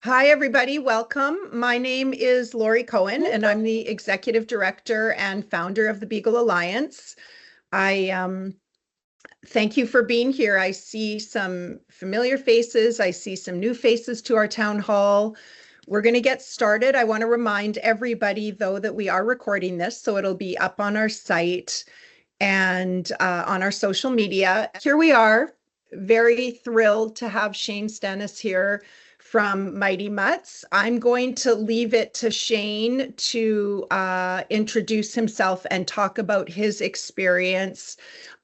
Hi, everybody. Welcome. My name is Lori Cohen, and I'm the Executive Director and founder of the Beagle Alliance. I thank you for being here. I see some familiar faces. I see some new faces to our town hall. We're going to get started. I want to remind everybody, though, that we are recording this, so it'll be up on our site and on our social media. Here we are, very thrilled to have Shane Stanis here from Mighty Mutts. I'm going to leave it to Shane to introduce himself and talk about his experience.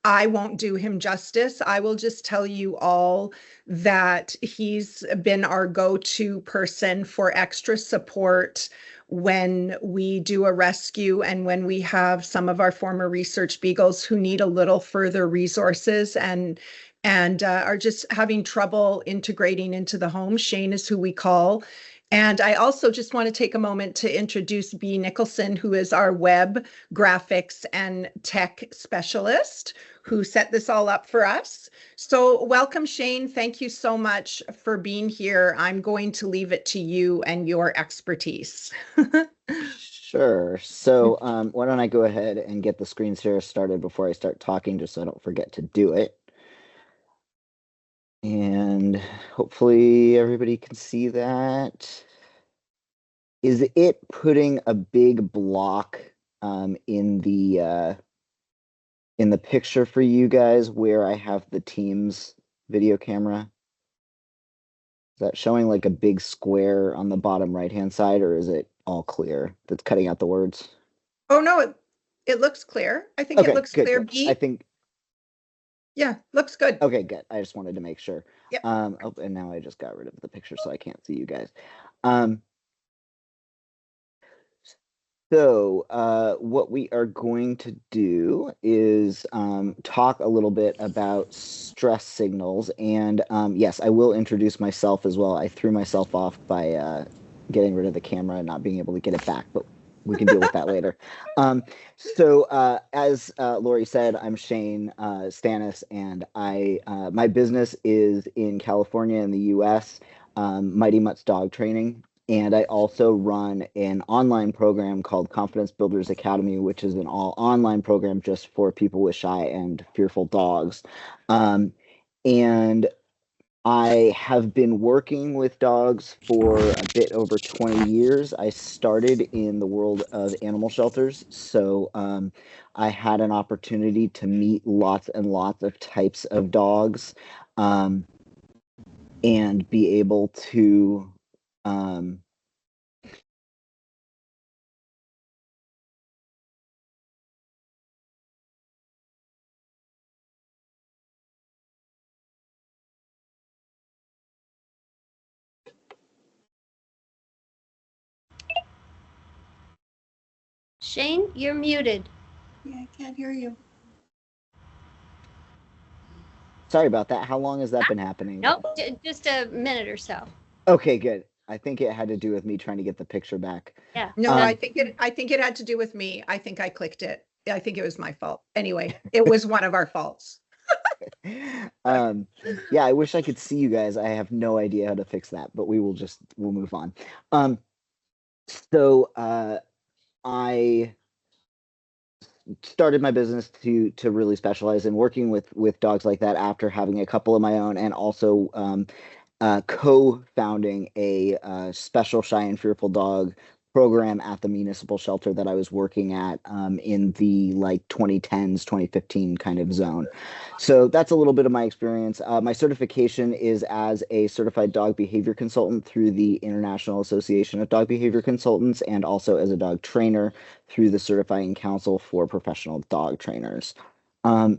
I won't do him justice. I will just tell you all that he's been our go-to person for extra support when we do a rescue and when we have some of our former research beagles who need a little further resources and are just having trouble integrating into the home. Shane is who we call. And I also just want to take a moment to introduce Bea Nicholson, who is our web graphics and tech specialist, who set this all up for us. So welcome, Shane. Thank you so much for being here. I'm going to leave it to you and your expertise. Sure. So why don't I go ahead and get the screen share started before I start talking, just so I don't forget to do it. And hopefully everybody can see that. Is it putting a big block in the picture for you guys where I have the Teams video camera? Is that showing like a big square on the bottom right-hand side, or is it all clear that's cutting out the words? Oh, no, it looks clear. I think Okay, it looks good, clear. good. Bea? I think, Yeah, looks good. okay, good. I just wanted to make sure. Yep. Oh, and now I just got rid of the picture, so I can't see you guys. So what we are going to do is talk a little bit about stress signals. And yes, I will introduce myself as well. I threw myself off by getting rid of the camera and not being able to get it back, but we can deal with that later. So as Lori said, I'm Shane Stanis, and my business is in California in the US, Mighty Mutts Dog Training. And I also run an online program called Confidence Builders Academy, which is an all online program just for people with shy and fearful dogs. And I have been working with dogs for a bit over 20 years. I started in the world of animal shelters. So I had an opportunity to meet lots and lots of types of dogs and be able to Shane, you're muted. Yeah, I can't hear you. Sorry about that. How long has that been happening? Nope, just a minute or so. Okay, good. I think it had to do with me trying to get the picture back. Yeah. No, I think it had to do with me. I think I clicked it. I think it was my fault. Anyway, it was one of our faults. Yeah, I wish I could see you guys. I have no idea how to fix that, but we'll move on. So I started my business to really specialize in working with dogs like that after having a couple of my own, and also co-founding a special shy and fearful dog program at the municipal shelter that I was working at in the like 2010s, 2015 kind of zone. So that's a little bit of my experience. My certification is as a certified dog behavior consultant through the International Association of Dog Behavior Consultants, and also as a dog trainer through the Certifying Council for Professional Dog Trainers.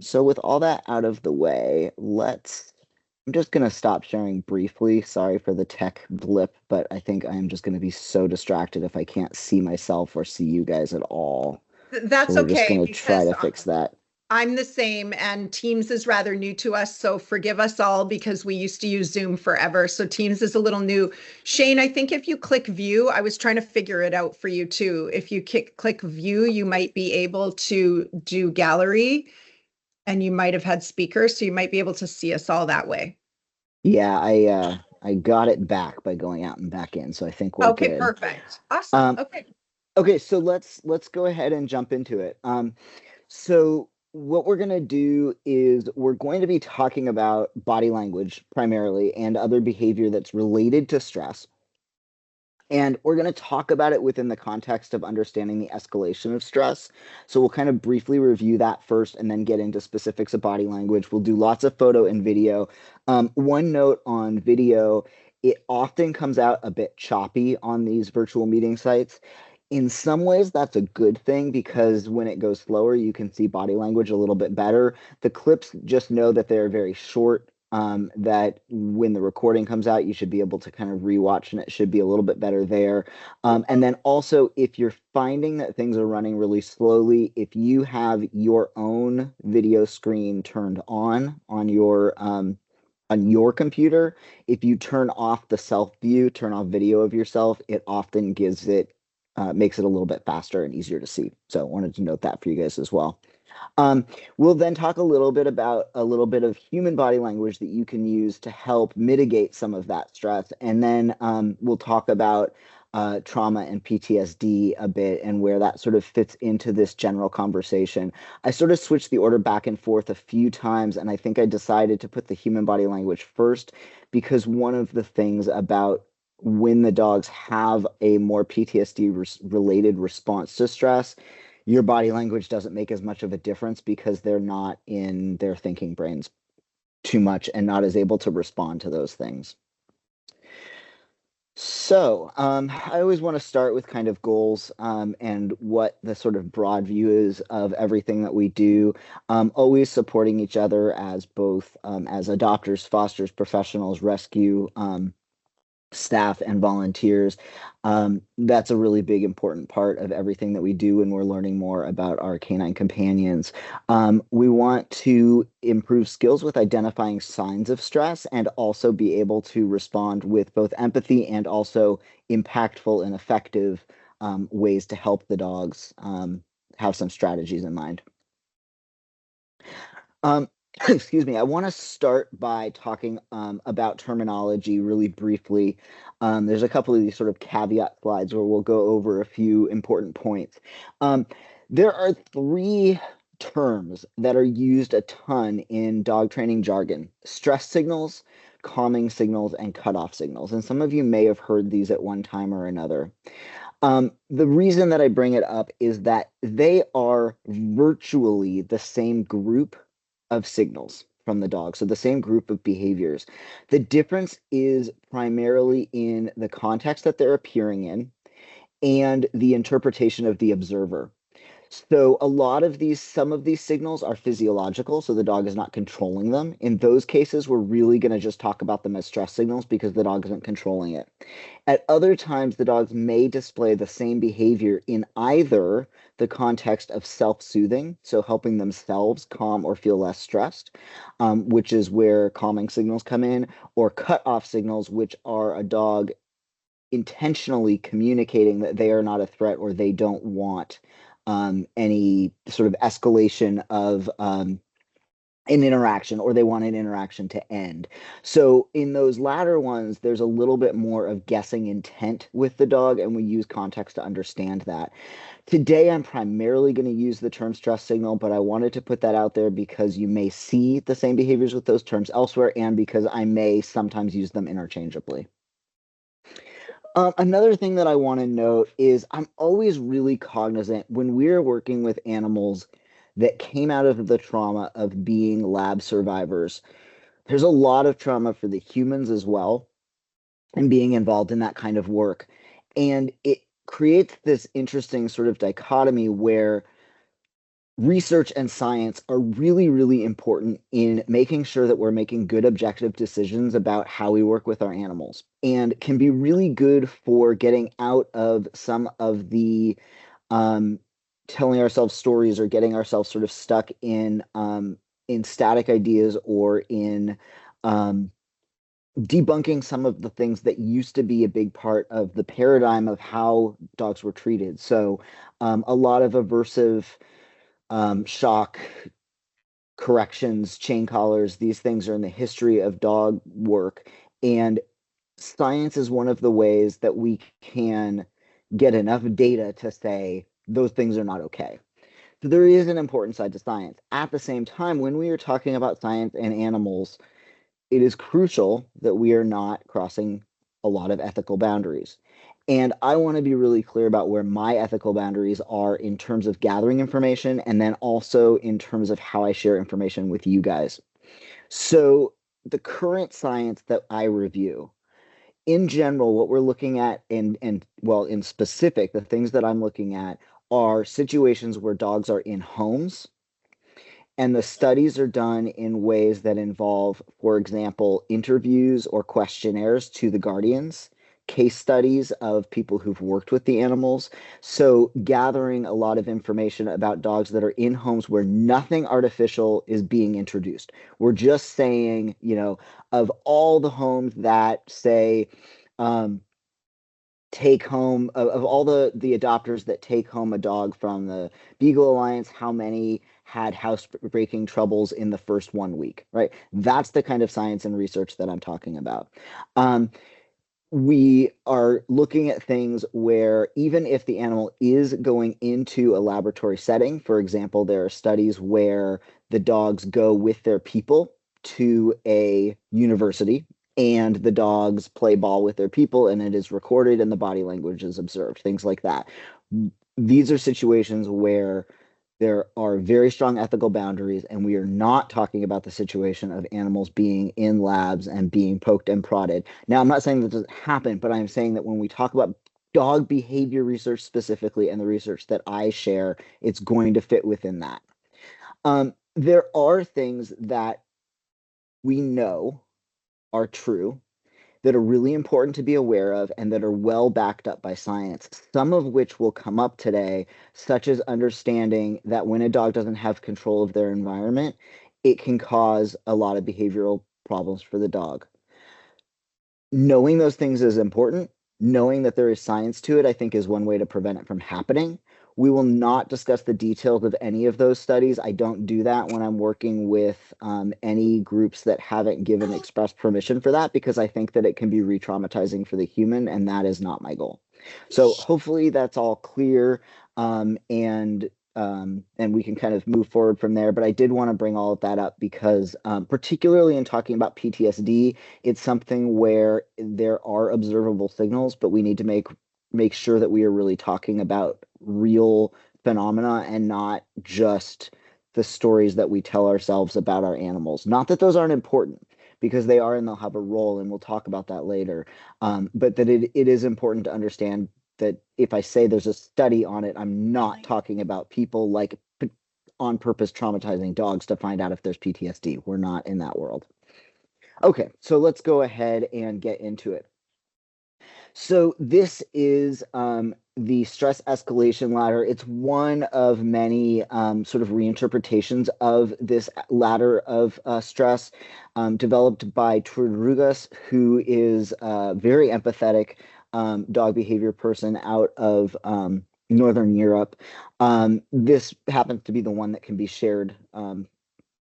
So with all that out of the way, I'm just going to stop sharing briefly. Sorry for the tech blip, but I think I am just going to be so distracted if I can't see myself or see you guys at all. That's So we're just okay, going to try to fix that. I'm the same, and Teams is rather new to us, so forgive us all because we used to use Zoom forever. So Teams is a little new. Shane, I think if you click view, I was trying to figure it out for you too. If you click view, you might be able to do gallery, and you might have had speakers, so you might be able to see us all that way. Yeah, I I got it back by going out and back in, so I think we're Okay, good. perfect. Awesome. Okay. Okay, so let's go ahead and jump into it. So what we're going to do is we're going to be talking about body language primarily and other behavior that's related to stress. And we're going to talk about it within the context of understanding the escalation of stress. So we'll kind of briefly review that first and then get into specifics of body language. We'll do lots of photo and video. One note on video, it often comes out a bit choppy on these virtual meeting sites. In some ways, that's a good thing because when it goes slower, you can see body language a little bit better. The clips, just know that they're very short, that when the recording comes out, you should be able to kind of rewatch and it should be a little bit better there. And then also, if you're finding that things are running really slowly, if you have your own video screen turned on your computer, if you turn off the self view, turn off video of yourself, it often makes it a little bit faster and easier to see. So I wanted to note that for you guys as well. We'll then talk a little bit about a little bit of human body language that you can use to help mitigate some of that stress. And then we'll talk about trauma and PTSD a bit and where that sort of fits into this general conversation. I sort of switched the order back and forth a few times, and I think I decided to put the human body language first because one of the things about when the dogs have a more PTSD related response to stress, your body language doesn't make as much of a difference because they're not in their thinking brains too much and not as able to respond to those things. So I always want to start with kind of goals and what the sort of broad view is of everything that we do. Always supporting each other as both as adopters, fosters, professionals, rescue staff and volunteers. That's a really big, important part of everything that we do when we're learning more about our canine companions. We want to improve skills with identifying signs of stress and also be able to respond with both empathy and also impactful and effective ways to help the dogs have some strategies in mind. Excuse me, I want to start by talking about terminology really briefly. There's a couple of these sort of caveat slides where we'll go over a few important points. There are three terms that are used a ton in dog training jargon: stress signals, calming signals, and cutoff signals. And some of you may have heard these at one time or another. The reason that I bring it up is that they are virtually the same group of signals from the dog, so the same group of behaviors. The difference is primarily in the context that they're appearing in and the interpretation of the observer. So some of these signals are physiological, so the dog is not controlling them. In those cases, we're really going to just talk about them as stress signals because the dog isn't controlling it. At other times, the dogs may display the same behavior in either the context of self-soothing, so helping themselves calm or feel less stressed, which is where calming signals come in, or cut-off signals, which are a dog intentionally communicating that they are not a threat or they don't want any sort of escalation of an interaction, or they want an interaction to end. So in those latter ones, there's a little bit more of guessing intent with the dog, and we use context to understand that. Today, I'm primarily going to use the term stress signal, but I wanted to put that out there because you may see the same behaviors with those terms elsewhere, and because I may sometimes use them interchangeably. Another thing that I want to note is I'm always really cognizant when we're working with animals that came out of the trauma of being lab survivors. There's a lot of trauma for the humans as well, and being involved in that kind of work. And it creates this interesting sort of dichotomy where research and science are really, really important in making sure that we're making good objective decisions about how we work with our animals, and can be really good for getting out of some of the telling ourselves stories or getting ourselves sort of stuck in static ideas or in debunking some of the things that used to be a big part of the paradigm of how dogs were treated. So a lot of aversive shock, corrections, chain collars, these things are in the history of dog work. And science is one of the ways that we can get enough data to say those things are not okay. So there is an important side to science. At the same time, when we are talking about science and animals, it is crucial that we are not crossing a lot of ethical boundaries. And I want to be really clear about where my ethical boundaries are in terms of gathering information and then also in terms of how I share information with you guys. So the current science that I review, in general, what we're looking at and well, in specific, the things that I'm looking at are situations where dogs are in homes, and the studies are done in ways that involve, for example, interviews or questionnaires to the guardians, case studies of people who've worked with the animals. So, gathering a lot of information about dogs that are in homes where nothing artificial is being introduced. We're just saying, of all the homes that say, take home of all the adopters that take home a dog from the Beagle Alliance, how many had housebreaking troubles in the first 1 week, right? That's the kind of science and research that I'm talking about. We are looking at things where even if the animal is going into a laboratory setting, for example, there are studies where the dogs go with their people to a university and the dogs play ball with their people and it is recorded and the body language is observed, things like that. These are situations where there are very strong ethical boundaries, and we are not talking about the situation of animals being in labs and being poked and prodded. Now, I'm not saying that doesn't happen, but I'm saying that when we talk about dog behavior research specifically and the research that I share, it's going to fit within that. There are things that we know are true that are really important to be aware of and that are well backed up by science, some of which will come up today, such as understanding that when a dog doesn't have control of their environment, it can cause a lot of behavioral problems for the dog. Knowing those things is important. Knowing that there is science to it, I think, is one way to prevent it from happening. We will not discuss the details of any of those studies. I don't do that when I'm working with any groups that haven't given express permission for that, because I think that it can be re-traumatizing for the human, and that is not my goal. So hopefully that's all clear, and we can kind of move forward from there. But I did want to bring all of that up because, particularly in talking about PTSD, it's something where there are observable signals, but we need to make sure that we are really talking about real phenomena and not just the stories that we tell ourselves about our animals. Not that those aren't important, because they are and they'll have a role, and we'll talk about that later. But that it is important to understand that if I say there's a study on it, I'm not talking about people like on purpose traumatizing dogs to find out if there's PTSD. We're not in that world. Okay, so let's go ahead and get into it. So this is the stress escalation ladder. It's one of many sort of reinterpretations of this ladder of stress, developed by Truderugas, who is a very empathetic dog behavior person out of Northern Europe. This happens to be the one that can be shared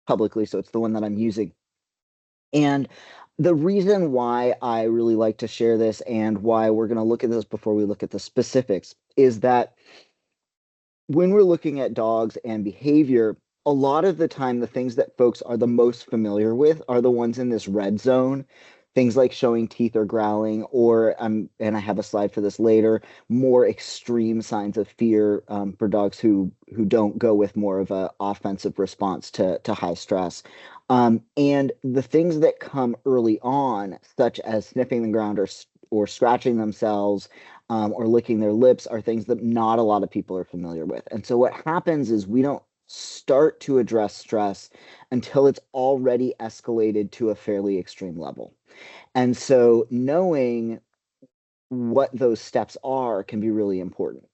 publicly, so it's the one that I'm using. And the reason why I really like to share this and why we're going to look at this before we look at the specifics is that when we're looking at dogs and behavior, a lot of the time, the things that folks are the most familiar with are the ones in this red zone. Things like showing teeth or growling, or and I have a slide for this later, more extreme signs of fear for dogs who don't go with more of an offensive response to high stress. And the things that come early on, such as sniffing the ground or scratching themselves, or licking their lips, are things that not a lot of people are familiar with. And so what happens is we don't start to address stress until it's already escalated to a fairly extreme level. And so knowing what those steps are can be really important.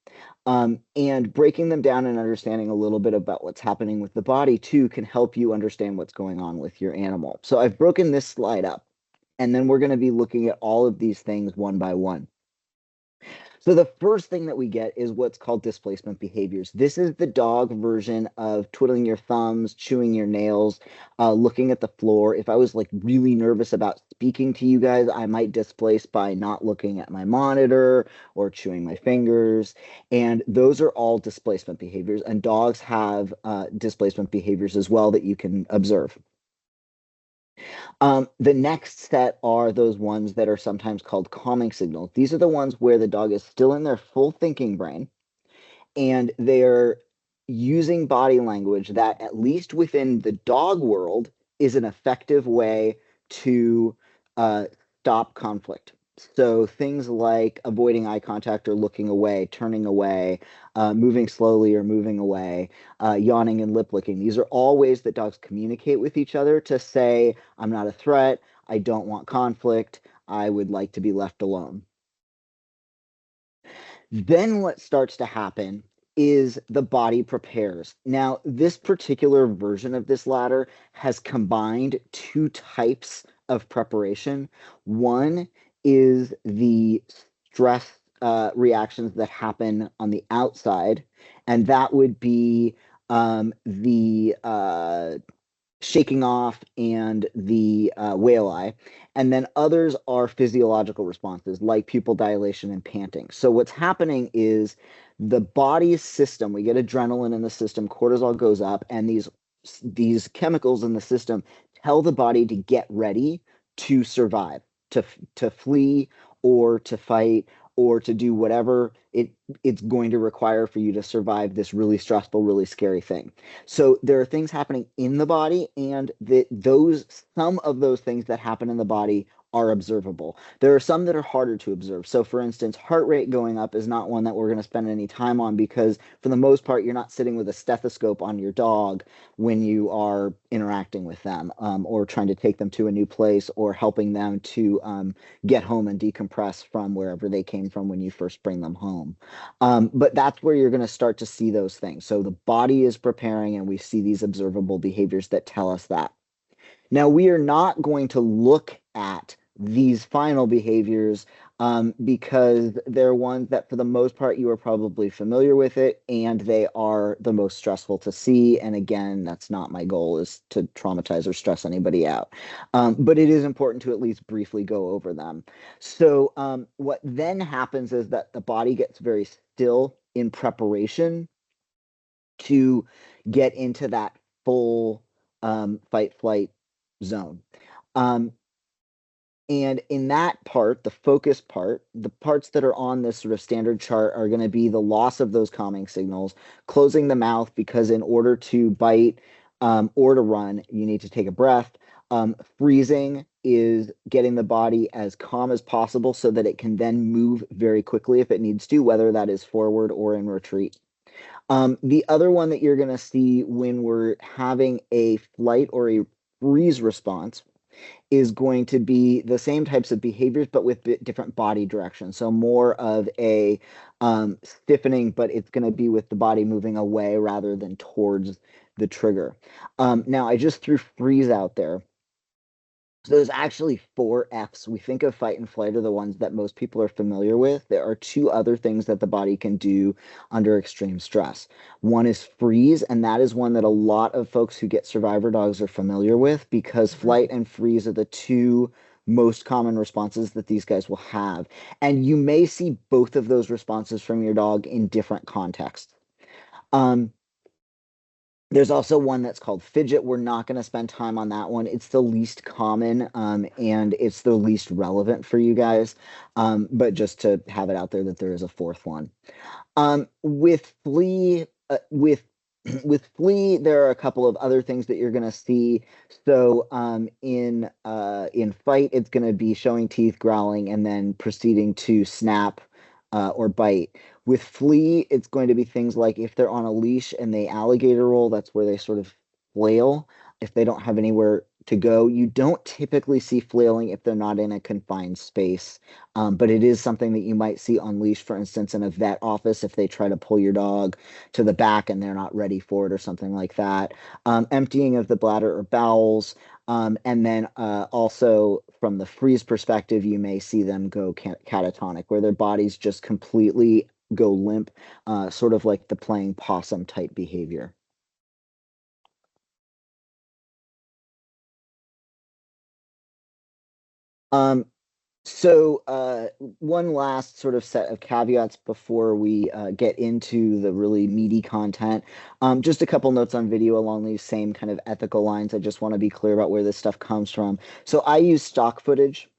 And breaking them down and understanding a little bit about what's happening with the body too can help you understand what's going on with your animal. So I've broken this slide up, and then we're going to be looking at all of these things one by one. So the first thing that we get is what's called displacement behaviors. This is the dog version of twiddling your thumbs, chewing your nails, looking at the floor. If I was like really nervous about speaking to you guys, I might displace by not looking at my monitor or chewing my fingers. And those are all displacement behaviors. And dogs have displacement behaviors as well that you can observe. The next set are those ones that are sometimes called calming signals. These are the ones where the dog is still in their full thinking brain and they're using body language that, at least within the dog world, is an effective way to stop conflict. So things like avoiding eye contact or looking away, turning away, moving slowly or moving away, yawning and lip licking. These are all ways that dogs communicate with each other to say, I'm not a threat, I don't want conflict, I would like to be left alone. Then what starts to happen is the body prepares. Now, this particular version of this ladder has combined two types of preparation. One is the stress reactions that happen on the outside, and that would be the shaking off and the whale eye. And then others are physiological responses like pupil dilation and panting. So what's happening is the body's system, we get adrenaline in the system, cortisol goes up, and these chemicals in the system tell the body to get ready to survive, to flee or to fight or to do whatever it's going to require for you to survive this really stressful, really scary thing. So there are things happening in the body, and some of those things that happen in the body are observable. There are some that are harder to observe. So for instance, heart rate going up is not one that we're going to spend any time on because for the most part, you're not sitting with a stethoscope on your dog when you are interacting with them or trying to take them to a new place or helping them to get home and decompress from wherever they came from when you first bring them home. But that's where you're going to start to see those things. So the body is preparing and we see these observable behaviors that tell us that. Now, we are not going to look at these final behaviors because they're ones that for the most part you are probably familiar with it and they are the most stressful to see. And again, that's not my goal, is to traumatize or stress anybody out. But it is important to at least briefly go over them. So what then happens is that the body gets very still in preparation to get into that full fight flight zone. And in that part, the focus part, the parts that are on this sort of standard chart are going to be the loss of those calming signals, closing the mouth because in order to bite or to run, you need to take a breath. Freezing is getting the body as calm as possible so that it can then move very quickly if it needs to, whether that is forward or in retreat. The other one that you're going to see when we're having a flight or a freeze response is going to be the same types of behaviors, but with different body directions. So more of a stiffening, but it's going to be with the body moving away rather than towards the trigger. Now, I just threw freeze out there. So there's actually 4 Fs. We think of fight and flight are the ones that most people are familiar with. There are 2 other things that the body can do under extreme stress. One is freeze, and that is one that a lot of folks who get survivor dogs are familiar with because flight and freeze are the 2 most common responses that these guys will have. And you may see both of those responses from your dog in different contexts. There's also one that's called fidget. We're not going to spend time on that one. It's the least common and it's the least relevant for you guys. But just to have it out there that there is a 4th one. With flee, with flee, there are a couple of other things that you're going to see. So in fight, it's going to be showing teeth, growling, and then proceeding to snap or bite. With flee, it's going to be things like if they're on a leash and they alligator roll, that's where they sort of flail. If they don't have anywhere to go. You don't typically see flailing if they're not in a confined space, but it is something that you might see on leash, for instance, in a vet office if they try to pull your dog to the back and they're not ready for it or something like that. Emptying of the bladder or bowels. And then also from the freeze perspective, you may see them go catatonic, where their bodies just completely go limp, sort of like the playing possum type behavior. So one last sort of set of caveats before we get into the really meaty content. Just a couple notes on video along these same kind of ethical lines. I just want to be clear about where this stuff comes from. So I use stock footage,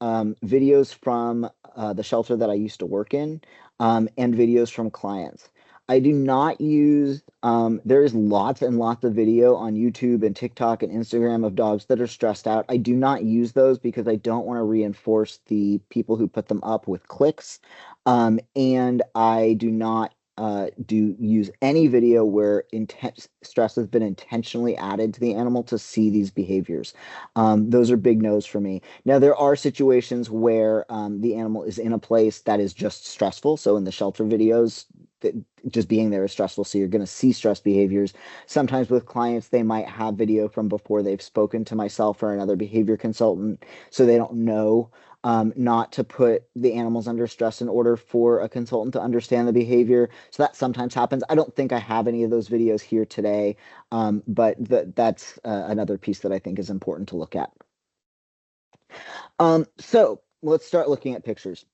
videos from the shelter that I used to work in, and videos from clients. I do not use, there is lots and lots of video on YouTube and TikTok and Instagram of dogs that are stressed out. I do not use those because I don't want to reinforce the people who put them up with clicks. And I do not use any video where intense stress has been intentionally added to the animal to see these behaviors. Those are big no's for me. Now, there are situations where the animal is in a place that is just stressful. So in the shelter videos, that just being there is stressful. So you're going to see stress behaviors. Sometimes with clients, they might have video from before they've spoken to myself or another behavior consultant. So they don't know not to put the animals under stress in order for a consultant to understand the behavior. So that sometimes happens. I don't think I have any of those videos here today, but that's another piece that I think is important to look at. So let's start looking at pictures.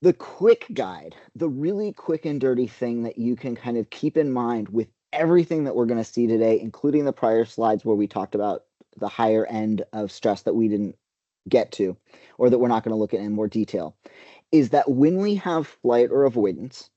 The quick guide, the really quick and dirty thing that you can kind of keep in mind with everything that we're going to see today, including the prior slides where we talked about the higher end of stress that we didn't get to, or that we're not going to look at in more detail, is that when we have flight or avoidance,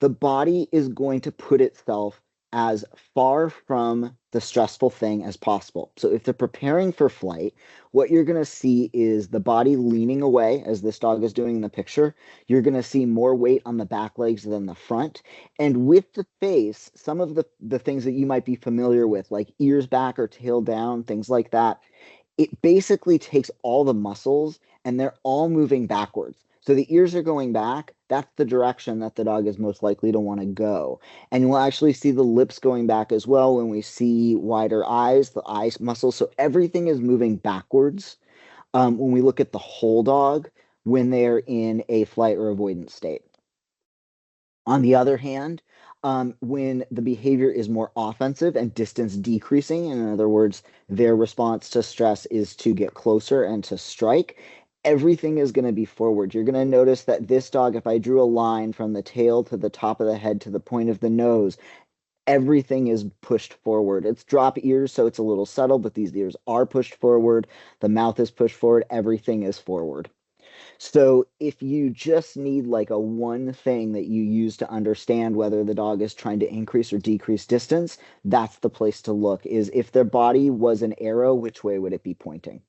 the body is going to put itself as far from the stressful thing as possible. So if they're preparing for flight, what you're going to see is the body leaning away, as this dog is doing in the picture. You're going to see more weight on the back legs than the front. And with the face, some of the things that you might be familiar with, like ears back or tail down, things like that, it basically takes all the muscles and they're all moving backwards. So the ears are going back. That's the direction that the dog is most likely to want to go. And you'll actually see the lips going back as well when we see wider eyes, the eye muscles. So everything is moving backwards when we look at the whole dog when they're in a flight or avoidance state. On the other hand, when the behavior is more offensive and distance decreasing, in other words, their response to stress is to get closer and to strike, everything is going to be forward. You're going to notice that this dog, if I drew a line from the tail to the top of the head to the point of the nose, everything is pushed forward. It's drop ears, so it's a little subtle, but these ears are pushed forward. The mouth is pushed forward. Everything is forward. So if you just need like a one thing that you use to understand whether the dog is trying to increase or decrease distance, that's the place to look, is if their body was an arrow, which way would it be pointing?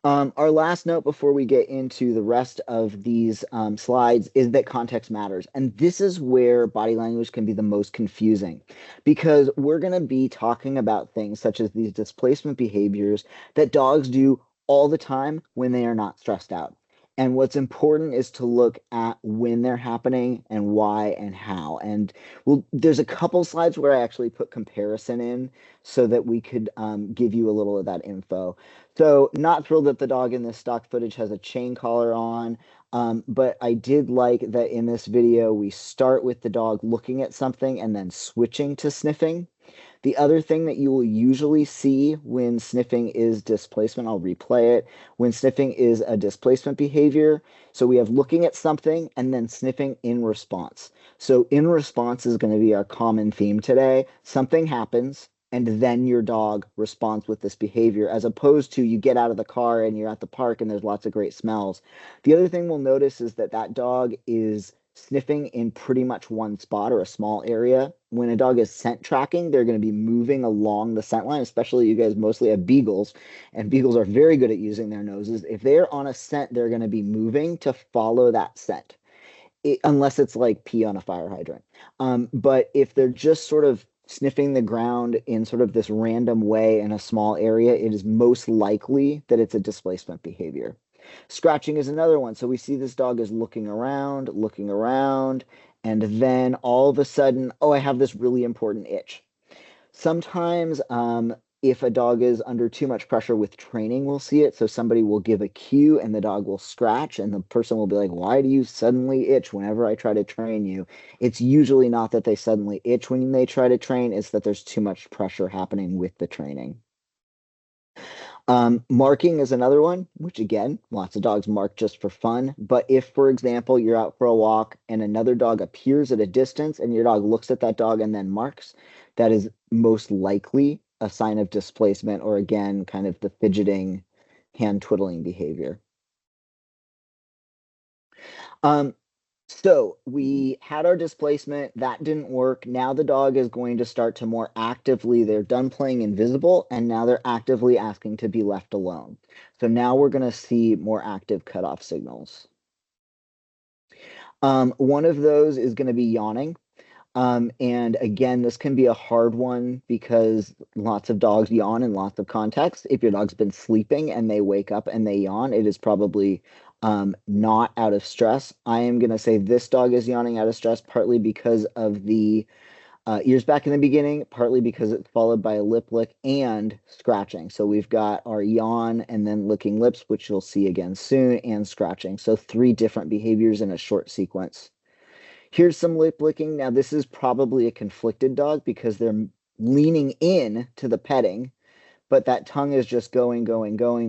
Our last note before we get into the rest of these slides is that context matters. And this is where body language can be the most confusing, because we're going to be talking about things such as these displacement behaviors that dogs do all the time when they are not stressed out. And what's important is to look at when they're happening and why and how. And there's a couple slides where I actually put comparison in so that we could give you a little of that info. So not thrilled that the dog in this stock footage has a chain collar on, but I did like that in this video, we start with the dog looking at something and then switching to sniffing. The other thing that you will usually see when sniffing is displacement, I'll replay it, when sniffing is a displacement behavior. So we have looking at something and then sniffing in response. So in response is going to be our common theme today. Something happens, and then your dog responds with this behavior, as opposed to you get out of the car and you're at the park and there's lots of great smells. The other thing we'll notice is that that dog is sniffing in pretty much one spot or a small area. When a dog is scent tracking, they're going to be moving along the scent line, especially you guys mostly have beagles, and beagles are very good at using their noses. If they're on a scent, they're going to be moving to follow that scent. Unless it's like pee on a fire hydrant. But if they're just sort of sniffing the ground in sort of this random way in a small area, it is most likely that it's a displacement behavior. Scratching is another one. So we see this dog is looking around, and then all of a sudden, oh, I have this really important itch. Sometimes if a dog is under too much pressure with training, we'll see it. So somebody will give a cue and the dog will scratch, and the person will be like, why do you suddenly itch whenever I try to train you? It's usually not that they suddenly itch when they try to train, it's that there's too much pressure happening with the training. Marking is another one, which again, lots of dogs mark just for fun. But if, for example, you're out for a walk and another dog appears at a distance and your dog looks at that dog and then marks, that is most likely a sign of displacement, or again, kind of the fidgeting, hand twiddling behavior. So we had our displacement, that didn't work. Now the dog is going to start to more actively, they're done playing invisible, and now they're actively asking to be left alone. So now we're going to see more active cutoff signals. One of those is going to be yawning. And again, this can be a hard one because lots of dogs yawn in lots of contexts. If your dog's been sleeping and they wake up and they yawn, it is probably not out of stress. I am going to say this dog is yawning out of stress, partly because of the ears back in the beginning, partly because it's followed by a lip lick and scratching. So we've got our yawn and then licking lips, which you'll see again soon, and scratching. So 3 different behaviors in a short sequence. Here's some lip licking. Now, this is probably a conflicted dog because they're leaning in to the petting, but that tongue is just going.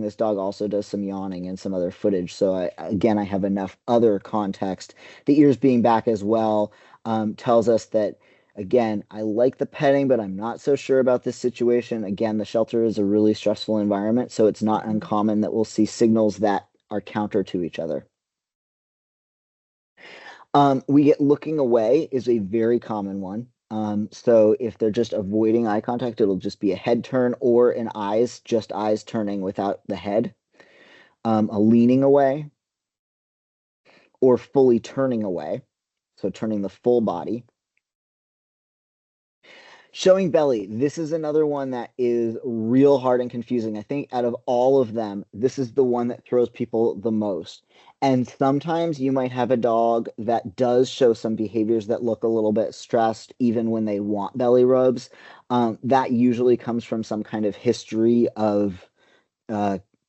This dog also does some yawning and some other footage. So again, I have enough other context. The ears being back as well tells us that, again, I like the petting, but I'm not so sure about this situation. Again, the shelter is a really stressful environment, so it's not uncommon that we'll see signals that are counter to each other. We get looking away is a very common one. So if they're just avoiding eye contact, it'll just be a head turn or an eyes, just eyes turning without the head. A leaning away or fully turning away. So turning the full body. Showing belly. This is another one that is real hard and confusing. I think out of all of them, this is the one that throws people the most. And sometimes you might have a dog that does show some behaviors that look a little bit stressed, even when they want belly rubs. That usually comes from some kind of history of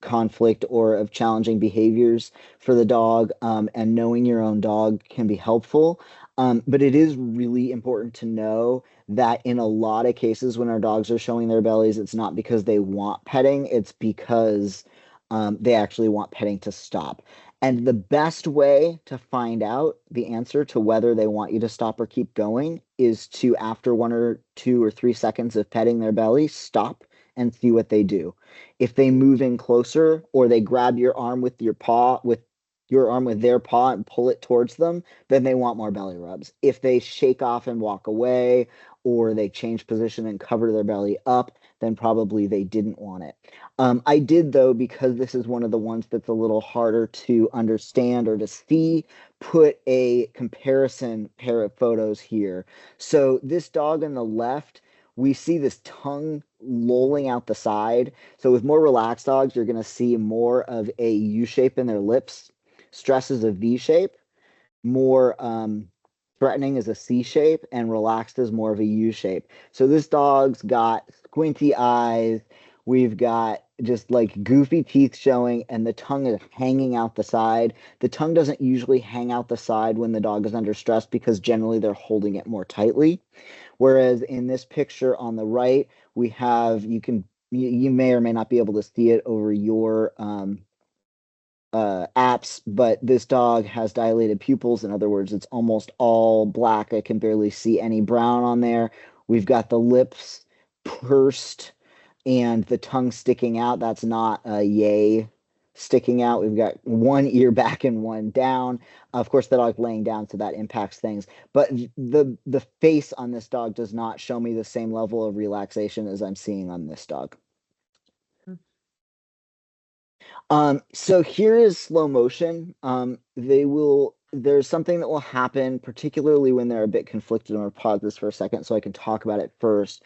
conflict or of challenging behaviors for the dog, and knowing your own dog can be helpful. But it is really important to know that in a lot of cases when our dogs are showing their bellies, it's not because they want petting, it's because they actually want petting to stop. And the best way to find out the answer to whether they want you to stop or keep going is to, after 1 or 2 or 3 seconds of petting their belly, stop and see what they do. If they move in closer or they grab your arm with your paw, with your arm with their paw and pull it towards them, then they want more belly rubs. If they shake off and walk away, or they change position and cover their belly up, then probably they didn't want it. I did, though, because this is one of the ones that's a little harder to understand or to see, put a comparison pair of photos here. So this dog on the left, we see this tongue lolling out the side. So with more relaxed dogs, you're going to see more of a U shape in their lips. Stress is a V shape. More threatening is a C shape, and relaxed is more of a U shape. So this dog's got squinty eyes. We've got just like goofy teeth showing, and the tongue is hanging out the side. The tongue doesn't usually hang out the side when the dog is under stress because generally they're holding it more tightly. Whereas in this picture on the right, we have, you may or may not be able to see it over your apps, but this dog has dilated pupils. In other words, it's almost all black. I can barely see any brown on there. We've got the lips pursed and the tongue sticking out. That's not a yay sticking out. We've got one ear back and one down. Of course, the dog laying down, so that impacts things. But the face on this dog does not show me the same level of relaxation as I'm seeing on this dog. So here is slow motion. They will there's something that will happen, particularly when they're a bit conflicted. I'm going to pause this for a second so I can talk about it first.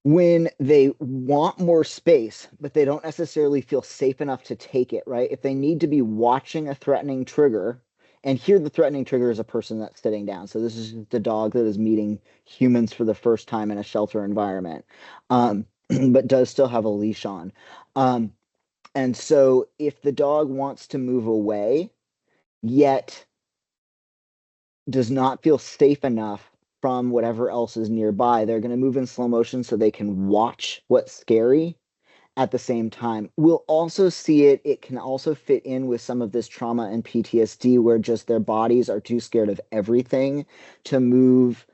When they want more space, but they don't necessarily feel safe enough to take it, right? If they need to be watching a threatening trigger, and here the threatening trigger is a person that's sitting down. So this is the dog that is meeting humans for the first time in a shelter environment, but does still have a leash on. And so if the dog wants to move away, yet does not feel safe enough from whatever else is nearby, they're going to move in slow motion so they can watch what's scary at the same time. We'll also see it can also fit in with some of this trauma and PTSD where just their bodies are too scared of everything to move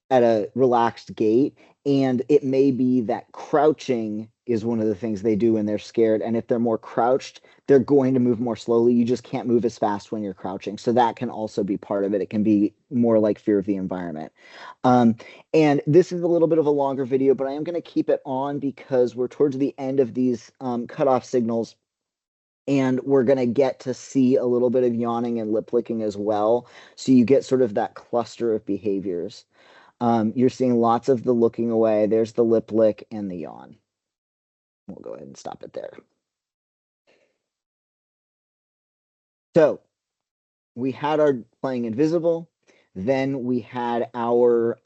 at a relaxed gait. And it may be that crouching is one of the things they do when they're scared. And if they're more crouched, they're going to move more slowly. You just can't move as fast when you're crouching. So that can also be part of it. It can be more like fear of the environment. And this is a little bit of a longer video, but I am going to keep it on because we're towards the end of these cutoff signals. And we're going to get to see a little bit of yawning and lip licking as well. So you get sort of that cluster of behaviors. You're seeing lots of the looking away. There's the lip lick and the yawn. We'll go ahead and stop it there. So we had our playing invisible. Then we had our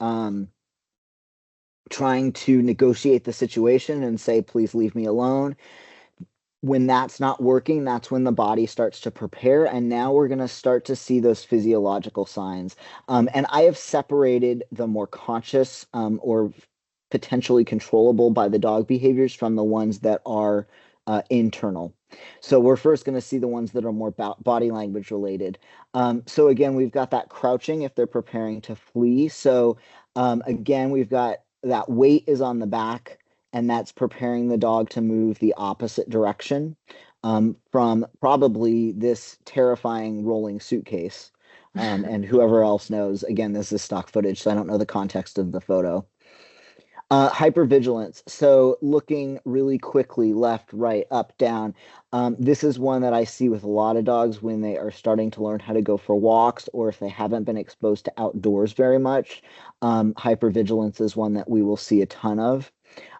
trying to negotiate the situation and say, please leave me alone. When that's not working, that's when the body starts to prepare. And now we're going to start to see those physiological signs. And I have separated the more conscious or potentially controllable by the dog behaviors from the ones that are internal. So we're first going to see the ones that are more body language related. So again, we've got that crouching if they're preparing to flee. So again, we've got that weight is on the back, and that's preparing the dog to move the opposite direction from probably this terrifying rolling suitcase. And whoever else knows, again, this is stock footage, so I don't know the context of the photo. Hypervigilance. So looking really quickly, left, right, up, down. This is one that I see with a lot of dogs when they are starting to learn how to go for walks or if they haven't been exposed to outdoors very much. Hypervigilance is one that we will see a ton of.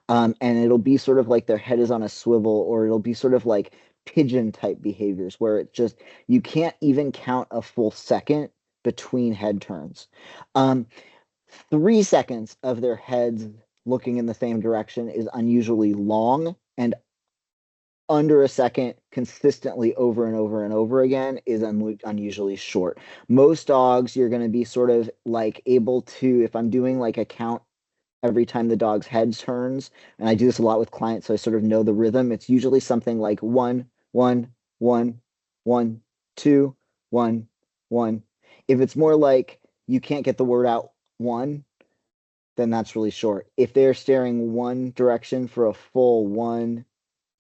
And it'll be sort of like their head is on a swivel, or it'll be sort of like pigeon type behaviors where it just, you can't even count a full second between head turns. 3 seconds of their heads looking in the same direction is unusually long, and under a second consistently over and over and over again is unusually short. Most dogs, you're going to be sort of like able to, if I'm doing like a count every time the dog's head turns, and I do this a lot with clients, so I sort of know the rhythm. It's usually something like 1, 1, 1, 1, 2, 1, 1. If it's more like you can't get the word out 1, then that's really short. If they're staring one direction for a full 1,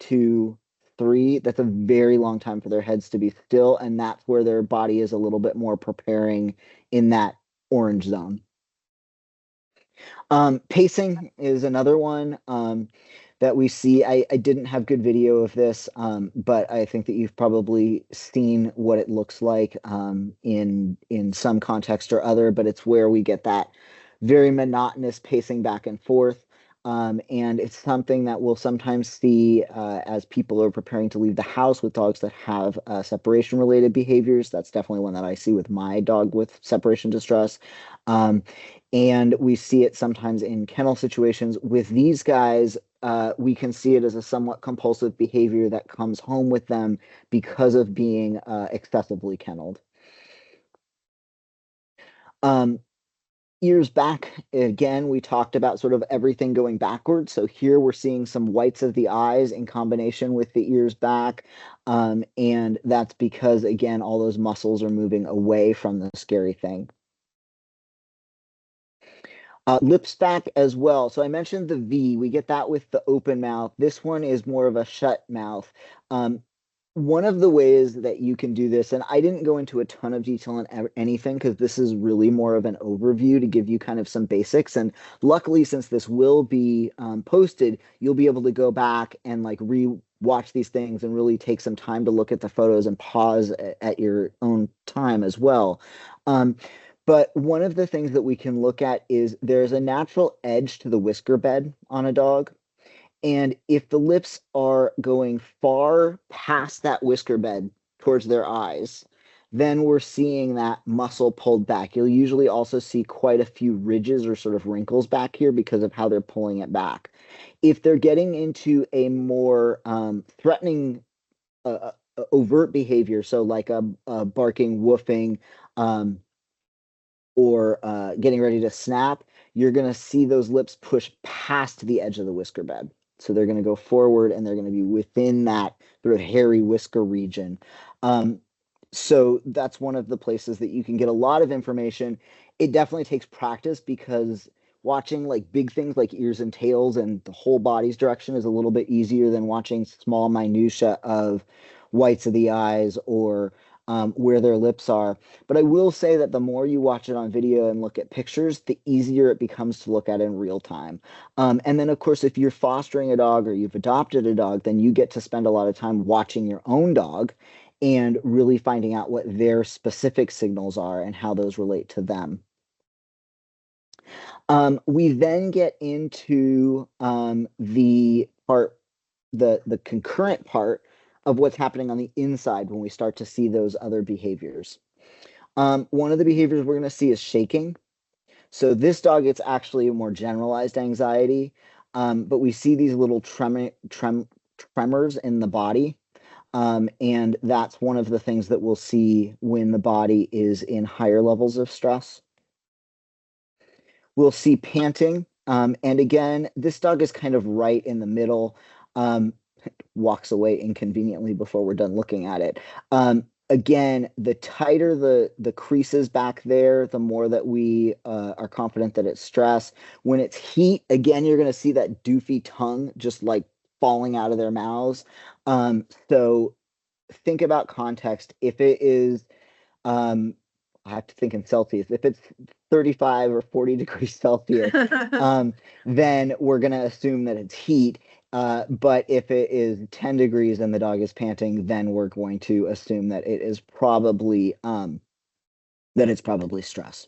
2, 3, that's a very long time for their heads to be still, and that's where their body is a little bit more preparing in that orange zone. Pacing is another one that we see. I didn't have good video of this, but I think that you've probably seen what it looks like in some context or other, but it's where we get that very monotonous pacing back and forth. And it's something that we'll sometimes see as people are preparing to leave the house with dogs that have separation related behaviors. That's definitely one that I see with my dog with separation distress. And we see it sometimes in kennel situations. With these guys, we can see it as a somewhat compulsive behavior that comes home with them because of being excessively kenneled. Ears back, again, we talked about sort of everything going backwards. So here we're seeing some whites of the eyes in combination with the ears back. And that's because, again, all those muscles are moving away from the scary thing. Lips back as well. So I mentioned the V. We get that with the open mouth. This one is more of a shut mouth. One of the ways that you can do this, and I didn't go into a ton of detail on anything because this is really more of an overview to give you kind of some basics. And luckily, since this will be posted, you'll be able to go back and like re-watch these things and really take some time to look at the photos and pause at your own time as well. But one of the things that we can look at is there's a natural edge to the whisker bed on a dog. And if the lips are going far past that whisker bed towards their eyes, then we're seeing that muscle pulled back. You'll usually also see quite a few ridges or sort of wrinkles back here because of how they're pulling it back. If they're getting into a more threatening, overt behavior, so like a barking, woofing, or getting ready to snap, you're going to see those lips push past the edge of the whisker bed. So they're going to go forward and they're going to be within that sort of hairy whisker region. So that's one of the places that you can get a lot of information. It definitely takes practice because watching like big things like ears and tails and the whole body's direction is a little bit easier than watching small minutia of whites of the eyes or where their lips are. But I will say that the more you watch it on video and look at pictures, the easier it becomes to look at in real time. And then, of course, if you're fostering a dog or you've adopted a dog, then you get to spend a lot of time watching your own dog and really finding out what their specific signals are and how those relate to them. We then get into the concurrent part of what's happening on the inside when we start to see those other behaviors. One of the behaviors we're going to see is shaking. So this dog, it's actually a more generalized anxiety, but we see these little tremors in the body. And that's one of the things that we'll see when the body is in higher levels of stress. We'll see panting. And again, this dog is kind of right in the middle, walks away inconveniently before we're done looking at it. Again, the tighter the creases back there, the more that we are confident that it's stress. When it's heat, again, you're going to see that doofy tongue just like falling out of their mouths. So think about context. If it is, I have to think in Celsius. If it's 35 or 40 degrees Celsius, then we're going to assume that it's heat. But if it is 10 degrees and the dog is panting, then we're going to assume that it is probably stress.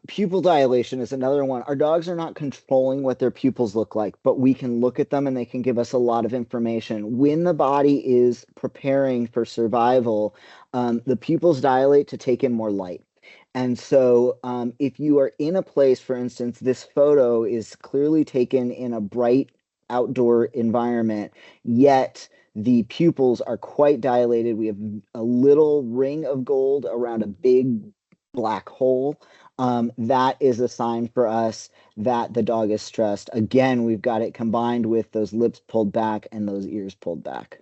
Pupil dilation is another one. Our dogs are not controlling what their pupils look like, but we can look at them and they can give us a lot of information. When the body is preparing for survival, the pupils dilate to take in more light. And so if you are in a place, for instance, this photo is clearly taken in a bright outdoor environment, yet the pupils are quite dilated. We have a little ring of gold around a big black hole. That is a sign for us that the dog is stressed. Again, we've got it combined with those lips pulled back and those ears pulled back.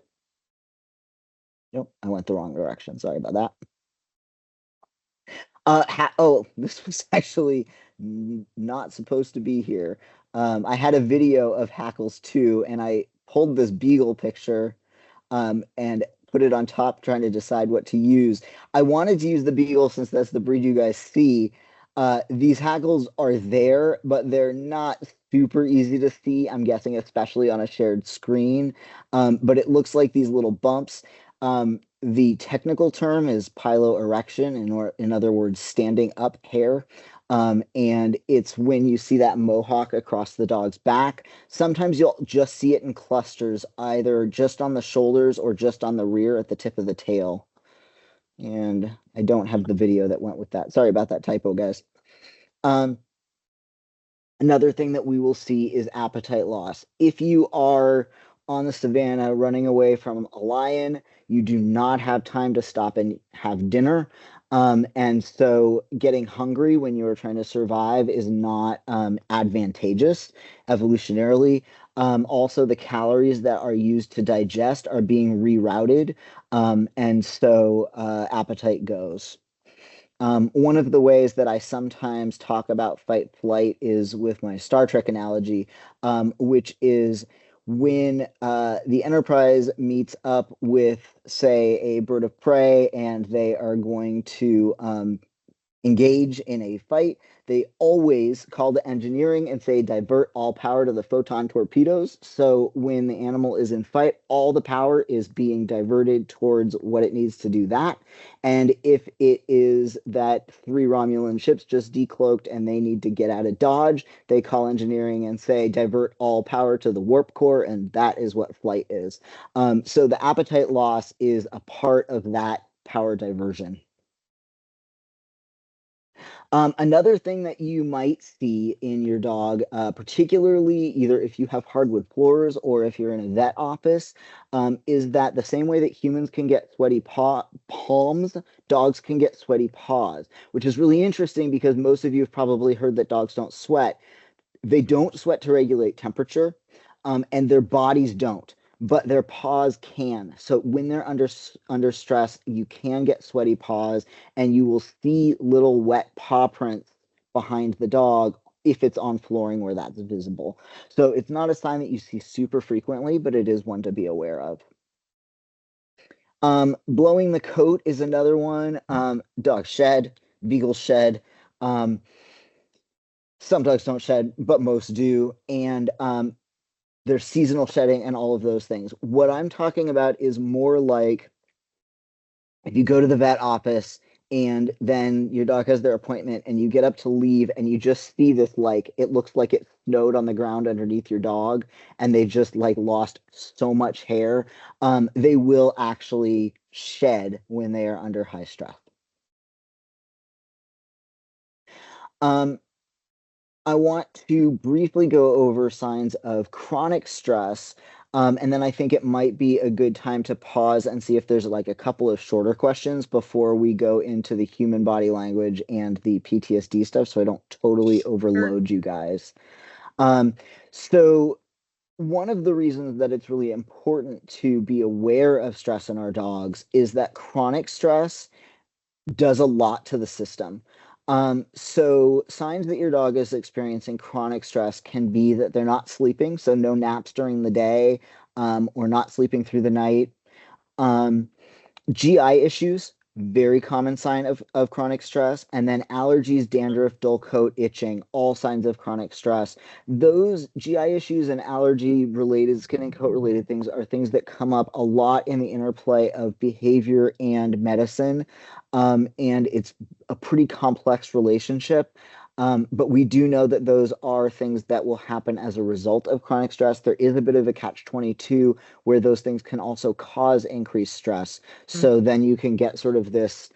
Nope, I went the wrong direction. Sorry about that. This was actually not supposed to be here. I had a video of Hackles 2, and I pulled this Beagle picture and put it on top, trying to decide what to use. I wanted to use the Beagle since that's the breed you guys see. These Hackles are there, but they're not super easy to see, I'm guessing, especially on a shared screen. But it looks like these little bumps. The technical term is piloerection, in other words, standing up hair. And it's when you see that mohawk across the dog's back. Sometimes you'll just see it in clusters, either just on the shoulders or just on the rear at the tip of the tail. And I don't have the video that went with that. Sorry about that typo, guys. Another thing that we will see is appetite loss. If you are on the savannah running away from a lion, you do not have time to stop and have dinner. And so getting hungry when you're trying to survive is not advantageous evolutionarily. Also, the calories that are used to digest are being rerouted. And so appetite goes. One of the ways that I sometimes talk about fight flight is with my Star Trek analogy, which is when the Enterprise meets up with, say, a bird of prey, and they are going to engage in a fight, they always call the engineering and say divert all power to the photon torpedoes. So when the animal is in fight, all the power is being diverted towards what it needs to do that. And if it is that 3 Romulan ships just decloaked and they need to get out of Dodge, they call engineering and say divert all power to the warp core, and that is what flight is. So the appetite loss is a part of that power diversion. Another thing that you might see in your dog, particularly either if you have hardwood floors or if you're in a vet office, is that the same way that humans can get sweaty palms, dogs can get sweaty paws, which is really interesting because most of you have probably heard that dogs don't sweat. They don't sweat to regulate temperature, and their bodies don't, but their paws can. So when they're under stress, you can get sweaty paws, and you will see little wet paw prints behind the dog if it's on flooring where that's visible. So it's not a sign that you see super frequently, but it is one to be aware of. Blowing the coat is another one. Dogs shed, beagles shed. Some dogs don't shed, but most do. And there's seasonal shedding and all of those things. What I'm talking about is more like if you go to the vet office and then your dog has their appointment and you get up to leave and you just see this, like, it looks like it snowed on the ground underneath your dog and they just like lost so much hair. They will actually shed when they are under high stress. I want to briefly go over signs of chronic stress, and then I think it might be a good time to pause and see if there's like a couple of shorter questions before we go into the human body language and the PTSD stuff, so I don't totally overload you guys. So one of the reasons that it's really important to be aware of stress in our dogs is that chronic stress does a lot to the system. So signs that your dog is experiencing chronic stress can be that they're not sleeping, so no naps during the day, or not sleeping through the night. GI issues, very common sign of chronic stress. And then allergies, dandruff, dull coat, itching, all signs of chronic stress. Those GI issues and allergy-related, skin and coat-related things are things that come up a lot in the interplay of behavior and medicine. And it's a pretty complex relationship. But we do know that those are things that will happen as a result of chronic stress. There is a bit of a catch-22 where those things can also cause increased stress. So then you can get sort of this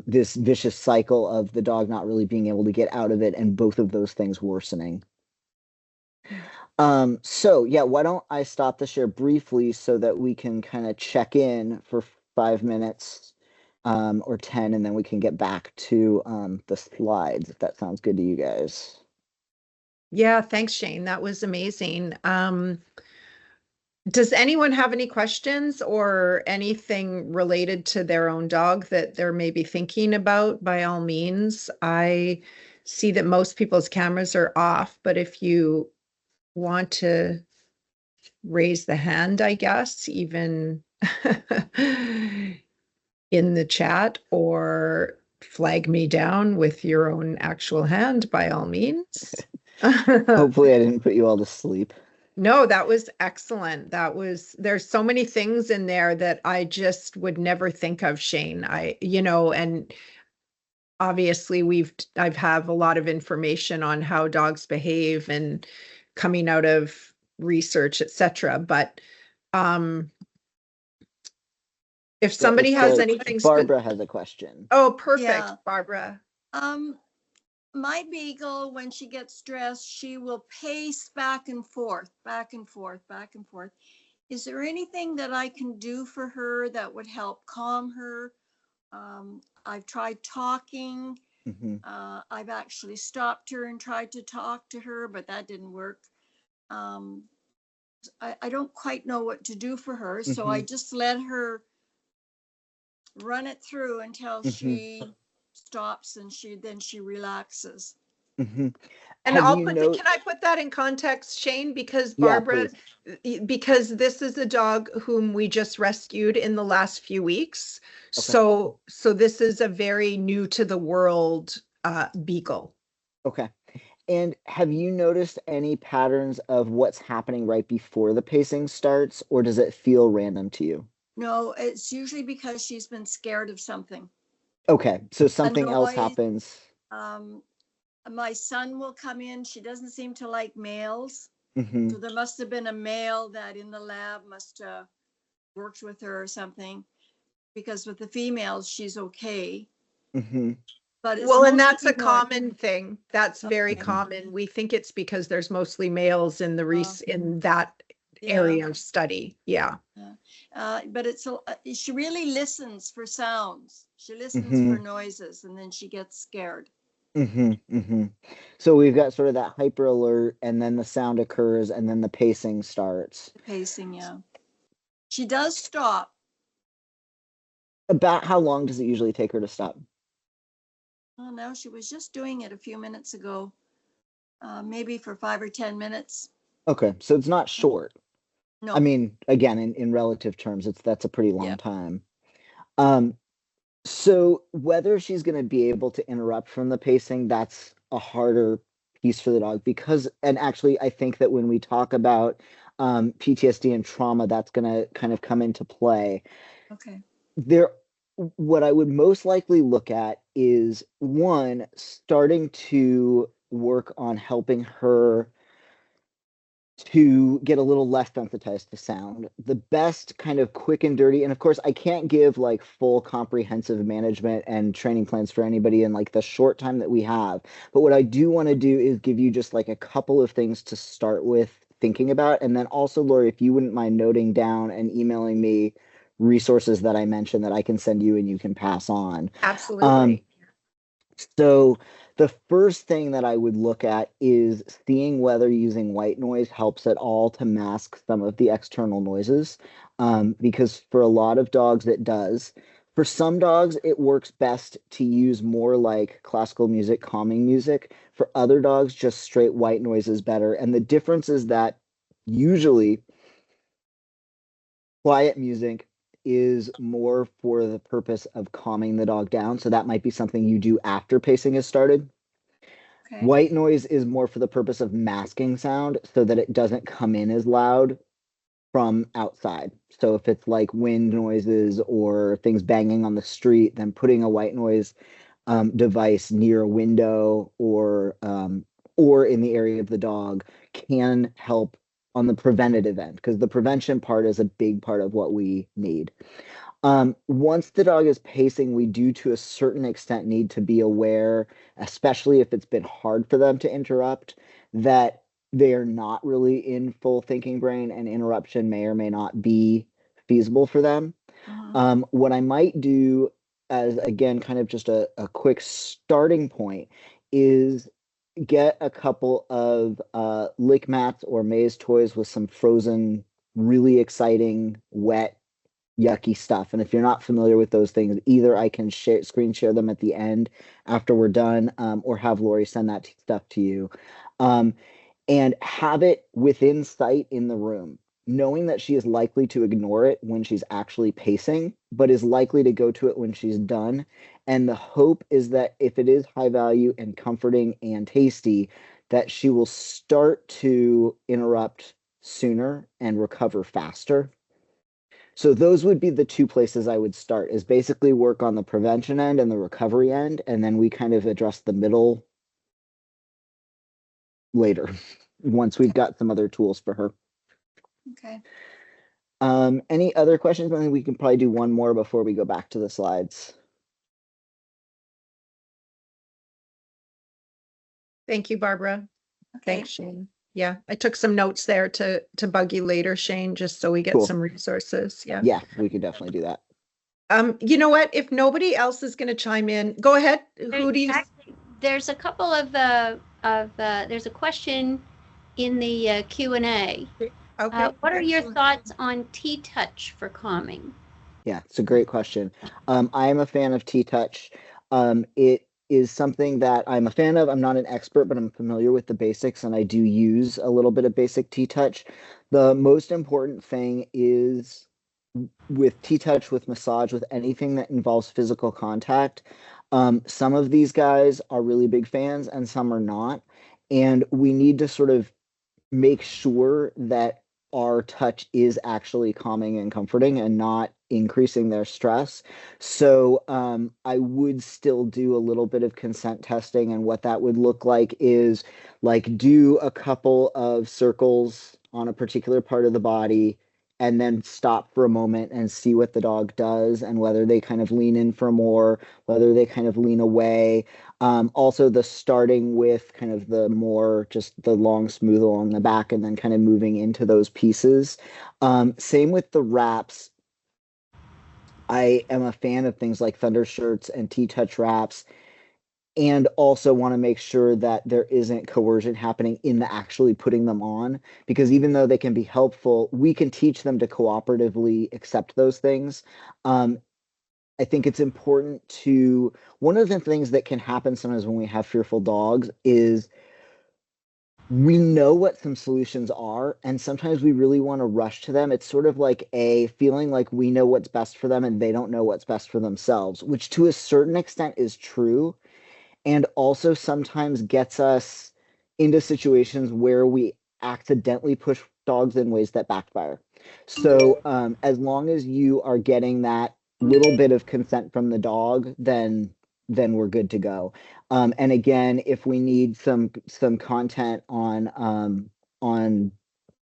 this vicious cycle of the dog not really being able to get out of it and both of those things worsening. So yeah, why don't I stop the share briefly so that we can kind of check in for 5 minutes or 10, and then we can get back to the slides, if that sounds good to you guys. Yeah, thanks, Shane. That was amazing. Does anyone have any questions or anything related to their own dog that they're maybe thinking about? By all means, I see that most people's cameras are off, but if you want to raise the hand, I guess, even in the chat, or flag me down with your own actual hand, by all means. Hopefully I didn't put you all to sleep. No, that was excellent. There's so many things in there that I just would never think of, Shane. And obviously I've have a lot of information on how dogs behave and coming out of research, etc. But if somebody has anything, Barbara has a question. Oh, perfect, Yeah. Barbara. My beagle, when she gets stressed, she will pace back and forth, back and forth, back and forth. Is there anything that I can do for her that would help calm her? I've tried talking. I've actually stopped her and tried to talk to her, but that didn't work. I don't quite know what to do for her, so I just let her run it through until she stops and then she relaxes. Hmm. And Have I'll you put, know? can I put that in context, Shane? Because Yeah, Barbara, please. because this is a dog whom we just rescued in the last few weeks. Okay. So this is a very new to the world beagle. Okay. And have you noticed any patterns of what's happening right before the pacing starts, or does it feel random to you? No, it's usually because she's been scared of something. Okay, so A something else noise. happens. My son will come in. She doesn't seem to like males. Hmm. So there must have been a male that in the lab must have worked with her or something, because with the females, she's okay. Hmm. But it's Well, and that's a mostly noise. common thing. That's very Okay. common. We think it's because there's mostly males in the in that Yeah. area of study. Yeah. But she really listens for sounds. She listens Hmm. for noises, and then she gets scared. Hmm. Hmm. So we've got sort of that hyper alert, and then the sound occurs, and then the pacing starts. The pacing, yeah. She does stop. About how long does it usually take her to stop? Oh, no, she was just doing it a few minutes ago, maybe for 5 or 10 minutes. Okay, so it's not short. No. I mean, again, in relative terms, that's a pretty long Yeah. time. So whether she's going to be able to interrupt from the pacing, that's a harder piece for the dog because, and actually, I think that when we talk about PTSD and trauma, that's going to kind of come into play. Okay. What I would most likely look at is one, starting to work on helping her to get a little less sensitized to sound. The best kind of quick and dirty, and of course, I can't give like full comprehensive management and training plans for anybody in like the short time that we have. But what I do want to do is give you just like a couple of things to start with thinking about. And then also, Lori, if you wouldn't mind noting down and emailing me resources that I mentioned that I can send you and you can pass on. Absolutely. So the first thing that I would look at is seeing whether using white noise helps at all to mask some of the external noises, because for a lot of dogs it does. For some dogs, it works best to use more like classical music, calming music. For other dogs, just straight white noise is better. And the difference is that usually quiet music is more for the purpose of calming the dog down. So that might be something you do after pacing has started. Okay. White noise is more for the purpose of masking sound so that it doesn't come in as loud from outside. So if it's like wind noises or things banging on the street, then putting a white noise device near a window or in the area of the dog can help on the preventative end because the prevention part is a big part of what we need. Once the dog is pacing, we do to a certain extent need to be aware, especially if it's been hard for them to interrupt, that they are not really in full thinking brain and interruption may or may not be feasible for them. What I might do as again, kind of just a quick starting point is get a couple of lick mats or maze toys with some frozen, really exciting, wet yucky stuff. And if you're not familiar with those things, either I can screen share them at the end after we're done, or have Lori send that stuff to you. And have it within sight in the room, knowing that she is likely to ignore it when she's actually pacing, but is likely to go to it when she's done. And the hope is that if it is high value and comforting and tasty, that she will start to interrupt sooner and recover faster. So those would be the two places I would start is basically work on the prevention end and the recovery end, and then we kind of address the middle later once we've got some other tools for her. Okay. Any other questions? I think we can probably do one more before we go back to the slides. Thank you, Barbara. Okay. Thanks, Shane. Yeah, I took some notes there to bug you later, Shane, just so we get Cool. some resources. Yeah. Yeah, we could definitely do that. You know what? If nobody else is going to chime in, go ahead. Who do you? There's a couple of there's a question in the Q&A. Okay. What are your Excellent. thoughts on T-touch for calming? Yeah, it's a great question. I am a fan of T-Touch. It is something that I'm a fan of. I'm not an expert, but I'm familiar with the basics, and I do use a little bit of basic T-touch. The most important thing is with T-touch, with massage, with anything that involves physical contact. Some of these guys are really big fans and some are not. And we need to sort of make sure that our touch is actually calming and comforting and not increasing their stress. So I would still do a little bit of consent testing, and what that would look like is like do a couple of circles on a particular part of the body and then stop for a moment and see what the dog does and whether they kind of lean in for more, whether they kind of lean away. Also, the starting with kind of the more just the long smooth along the back and then kind of moving into those pieces. Same with the wraps. I am a fan of things like Thunder Shirts and T-Touch wraps, and also want to make sure that there isn't coercion happening in the actually putting them on, because even though they can be helpful, we can teach them to cooperatively accept those things. I think it's important to, one of the things that can happen sometimes when we have fearful dogs is we know what some solutions are, and sometimes we really want to rush to them. It's sort of like a feeling like we know what's best for them and they don't know what's best for themselves, which to a certain extent is true, and also sometimes gets us into situations where we accidentally push dogs in ways that backfire. So as long as you are getting that little bit of consent from the dog, then we're good to go. And again, if we need some content on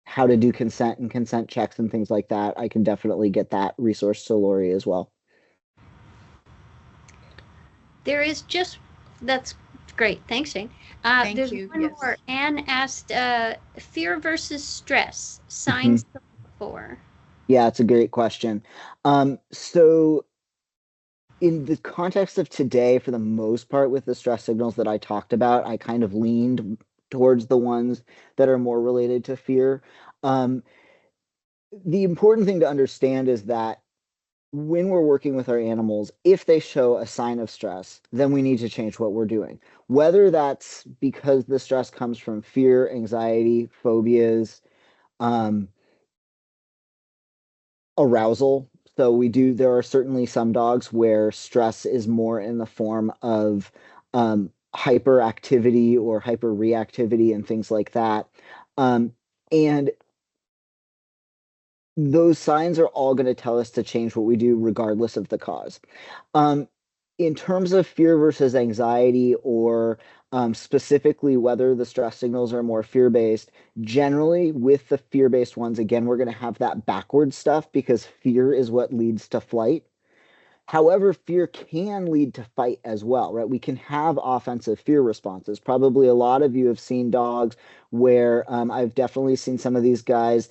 how to do consent and consent checks and things like that, I can definitely get that resource to Lori as well. There is just, that's great. Thanks, Shane. Thank There's you. one Yes. more. Anne asked, fear versus stress, signs to look for. Yeah, it's a great question. So in the context of today, for the most part, with the stress signals that I talked about, I kind of leaned towards the ones that are more related to fear. The important thing to understand is that when we're working with our animals, if they show a sign of stress, then we need to change what we're doing. Whether that's because the stress comes from fear, anxiety, phobias, arousal. So there are certainly some dogs where stress is more in the form of hyperactivity or hyperreactivity and things like that. And those signs are all going to tell us to change what we do regardless of the cause. In terms of fear versus anxiety, or specifically whether the stress signals are more fear-based, generally with the fear-based ones, again, we're going to have that backward stuff because fear is what leads to flight. However, fear can lead to fight as well, right? We can have offensive fear responses. Probably a lot of you have seen dogs where I've definitely seen some of these guys,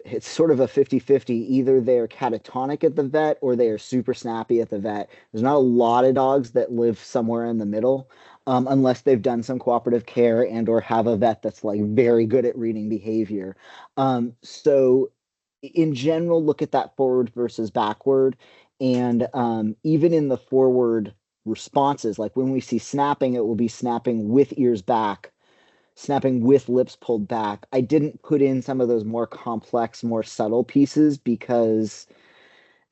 it's sort of a 50-50. Either they're catatonic at the vet or they are super snappy at the vet. There's not a lot of dogs that live somewhere in the middle, unless they've done some cooperative care and or have a vet that's like very good at reading behavior. So in general, look at that forward versus backward. And even in the forward responses, like when we see snapping, it will be snapping with ears back, snapping with lips pulled back. I didn't put in some of those more complex, more subtle pieces because,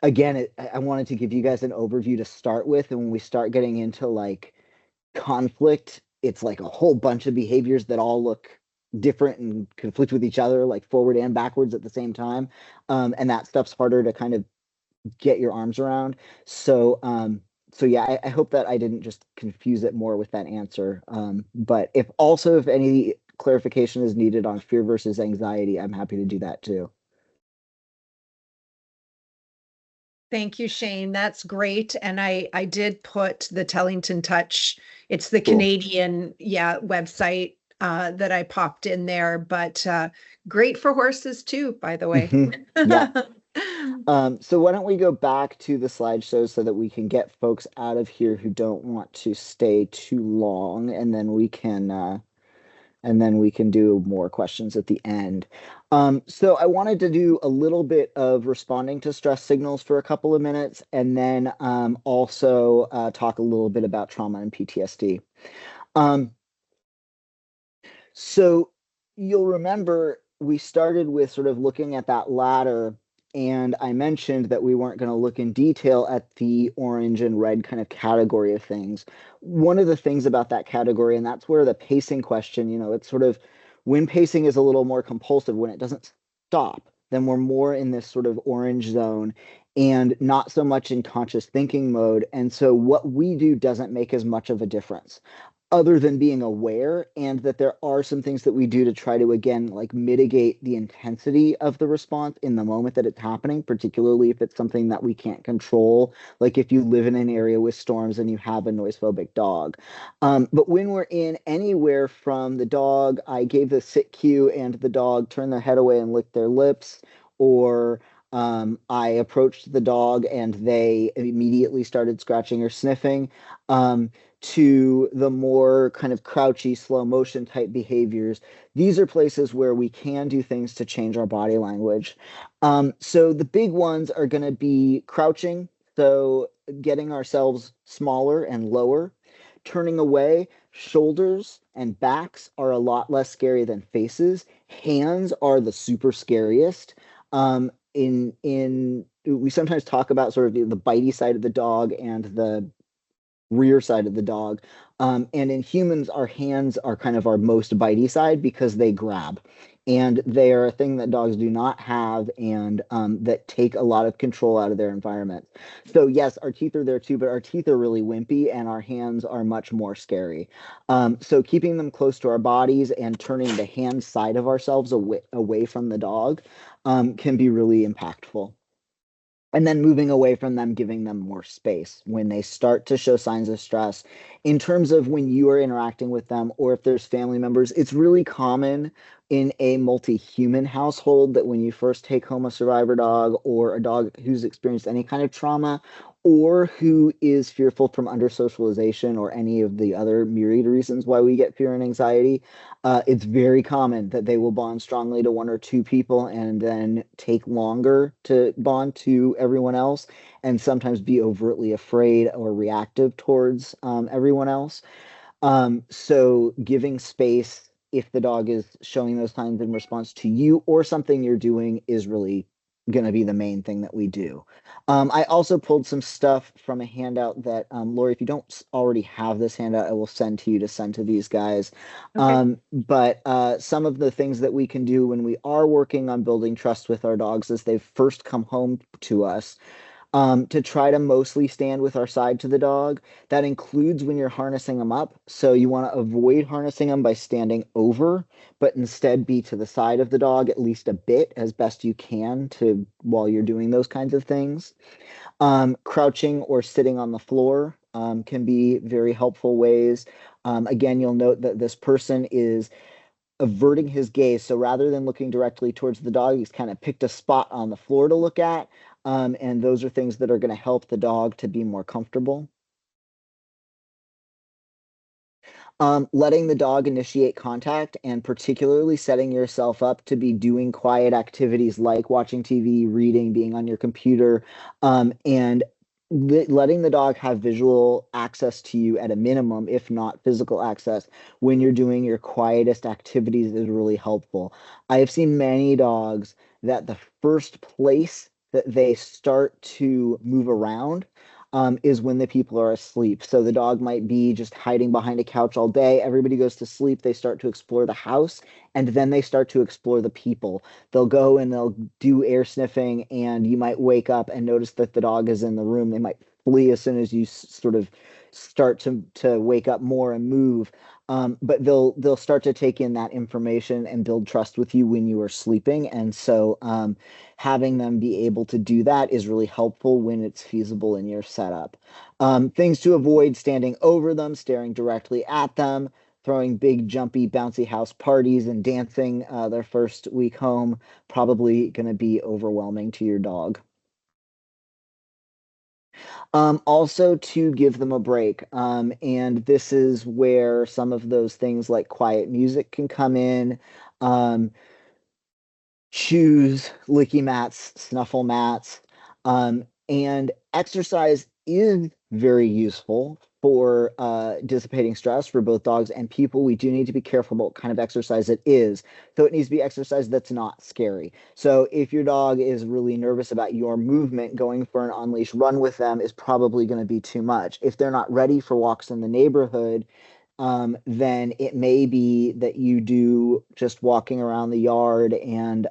again, I wanted to give you guys an overview to start with. And when we start getting into like conflict, it's like a whole bunch of behaviors that all look different and conflict with each other, like forward and backwards at the same time. And that stuff's harder to kind of get your arms around. So, yeah, I hope that I didn't just confuse it more with that answer. But if any clarification is needed on fear versus anxiety, I'm happy to do that too. Thank you, Shane. That's great. And I did put the Tellington Touch. It's the Cool. Canadian, website that I popped in there, but great for horses too, by the way. Yeah. So why don't we go back to the slideshow so that we can get folks out of here who don't want to stay too long, and then we can and then we can do more questions at the end. So I wanted to do a little bit of responding to stress signals for a couple of minutes, and then also talk a little bit about trauma and PTSD. So you'll remember we started with sort of looking at that ladder, and I mentioned that we weren't going to look in detail at the orange and red kind of category of things. One of the things about that category, and that's where the pacing question, it's sort of when pacing is a little more compulsive, when it doesn't stop, then we're more in this sort of orange zone and not so much in conscious thinking mode. And so what we do doesn't make as much of a difference, other than being aware, and that there are some things that we do to try to, again, like mitigate the intensity of the response in the moment that it's happening, particularly if it's something that we can't control, like if you live in an area with storms and you have a noise phobic dog. But when we're in anywhere from the dog, I gave the sit cue and the dog turned their head away and licked their lips, or I approached the dog and they immediately started scratching or sniffing, to the more kind of crouchy, slow motion type behaviors. These are places where we can do things to change our body language. So the big ones are going to be crouching, so getting ourselves smaller and lower, turning away. Shoulders and backs are a lot less scary than faces. Hands are the super scariest. We sometimes talk about sort of the bitey side of the dog and the rear side of the dog. And in humans, our hands are kind of our most bitey side because they grab. And they are a thing that dogs do not have, and that take a lot of control out of their environment. So yes, our teeth are there too, but our teeth are really wimpy and our hands are much more scary. So keeping them close to our bodies and turning the hand side of ourselves away from the dog can be really impactful. And then moving away from them, giving them more space when they start to show signs of stress. In terms of when you are interacting with them, or if there's family members, it's really common in a multi-human household that when you first take home a survivor dog, or a dog who's experienced any kind of trauma, or who is fearful from under socialization, or any of the other myriad reasons why we get fear and anxiety, it's very common that they will bond strongly to one or two people and then take longer to bond to everyone else, and sometimes be overtly afraid or reactive towards everyone else. So giving space if the dog is showing those signs in response to you or something you're doing is really going to be the main thing that we do. I also pulled some stuff from a handout that, Lori, if you don't already have this handout, I will send to you to send to these guys. Okay. But some of the things that we can do when we are working on building trust with our dogs as they've first come home to us, to try to mostly stand with our side to the dog. That includes when you're harnessing them up. So you want to avoid harnessing them by standing over, but instead be to the side of the dog at least a bit as best you can while you're doing those kinds of things. Crouching or sitting on the floor can be very helpful ways. Again, you'll note that this person is averting his gaze. So rather than looking directly towards the dog, he's kind of picked a spot on the floor to look at. And those are things that are going to help the dog to be more comfortable. Letting the dog initiate contact, and particularly setting yourself up to be doing quiet activities like watching TV, reading, being on your computer, and letting the dog have visual access to you at a minimum, if not physical access, when you're doing your quietest activities is really helpful. I have seen many dogs that the first place that they start to move around is when the people are asleep. So the dog might be just hiding behind a couch all day. Everybody goes to sleep. They start to explore the house, and then they start to explore the people. They'll go and they'll do air sniffing, and you might wake up and notice that the dog is in the room. They might flee as soon as you sort of start to wake up more and move. But they'll start to take in that information and build trust with you when you are sleeping. And so having them be able to do that is really helpful when it's feasible in your setup. Things to avoid: standing over them, staring directly at them, throwing big, jumpy, bouncy house parties, and dancing their first week home, probably going to be overwhelming to your dog. Also to give them a break. And this is where some of those things like quiet music can come in. Shoes, licky mats, snuffle mats, and exercise is very useful for dissipating stress for both dogs and people. We do need to be careful about what kind of exercise it is. So it needs to be exercise that's not scary. So if your dog is really nervous about your movement, going for an on-leash run with them is probably going to be too much. If they're not ready for walks in the neighborhood, then it may be that you do just walking around the yard and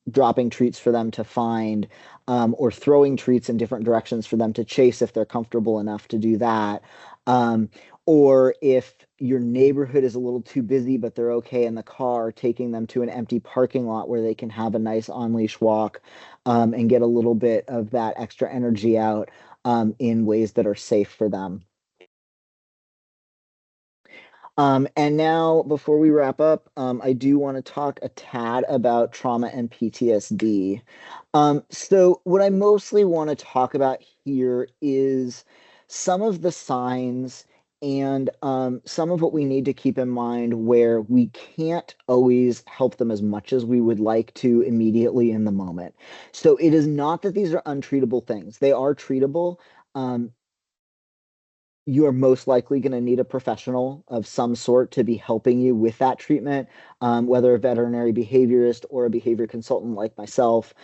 dropping treats for them to find, or throwing treats in different directions for them to chase if they're comfortable enough to do that. Or if your neighborhood is a little too busy, but they're okay in the car, taking them to an empty parking lot where they can have a nice on-leash walk, and get a little bit of that extra energy out, in ways that are safe for them. And now, before we wrap up, I do want to talk a tad about trauma and PTSD. So what I mostly want to talk about here is some of the signs and some of what we need to keep in mind where we can't always help them as much as we would like to immediately in the moment. So it is not that these are untreatable things. They are treatable. You are most likely going to need a professional of some sort to be helping you with that treatment, whether a veterinary behaviorist or a behavior consultant like myself.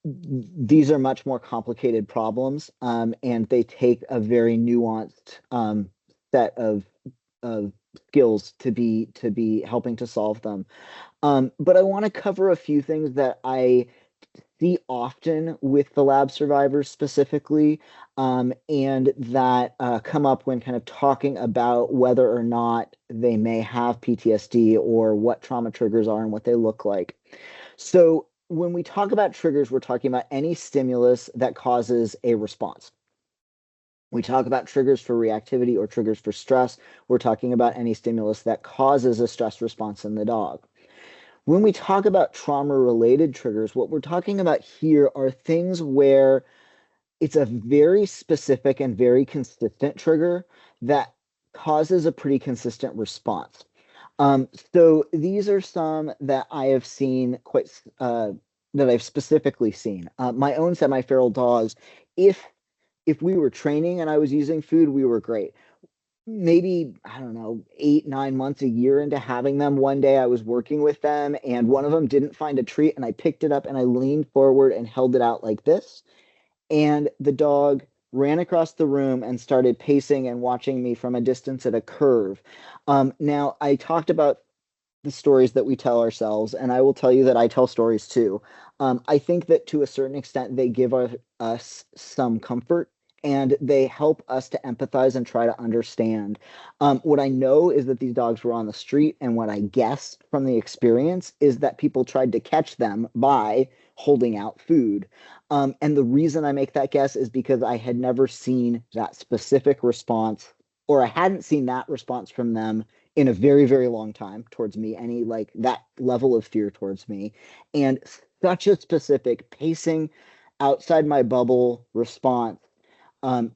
These are much more complicated problems, and they take a very nuanced set of skills to be helping to solve them. But I want to cover a few things that I see often with the lab survivors specifically, and that come up when kind of talking about whether or not they may have PTSD or what trauma triggers are and what they look like. So when we talk about triggers, we're talking about any stimulus that causes a response. We talk about triggers for reactivity or triggers for stress. We're talking about any stimulus that causes a stress response in the dog. When we talk about trauma-related triggers, what we're talking about here are things where it's a very specific and very consistent trigger that causes a pretty consistent response. So these are some that I have seen that I've specifically seen. My own semi-feral dogs, if we were training and I was using food, we were great. Maybe, I don't know, 8, 9 months, a year into having them, one day I was working with them and one of them didn't find a treat and I picked it up and I leaned forward and held it out like this. And the dog ran across the room and started pacing and watching me from a distance at a curve. Now, I talked about the stories that we tell ourselves, and I will tell you that I tell stories too. I think that to a certain extent, they give us some comfort and they help us to empathize and try to understand. What I know is that these dogs were on the street, and what I guess from the experience is that people tried to catch them by holding out food. And the reason I make that guess is because I had never seen that specific response, or I hadn't seen that response from them in a very, very long time towards me, any like that level of fear towards me. And such a specific pacing outside my bubble response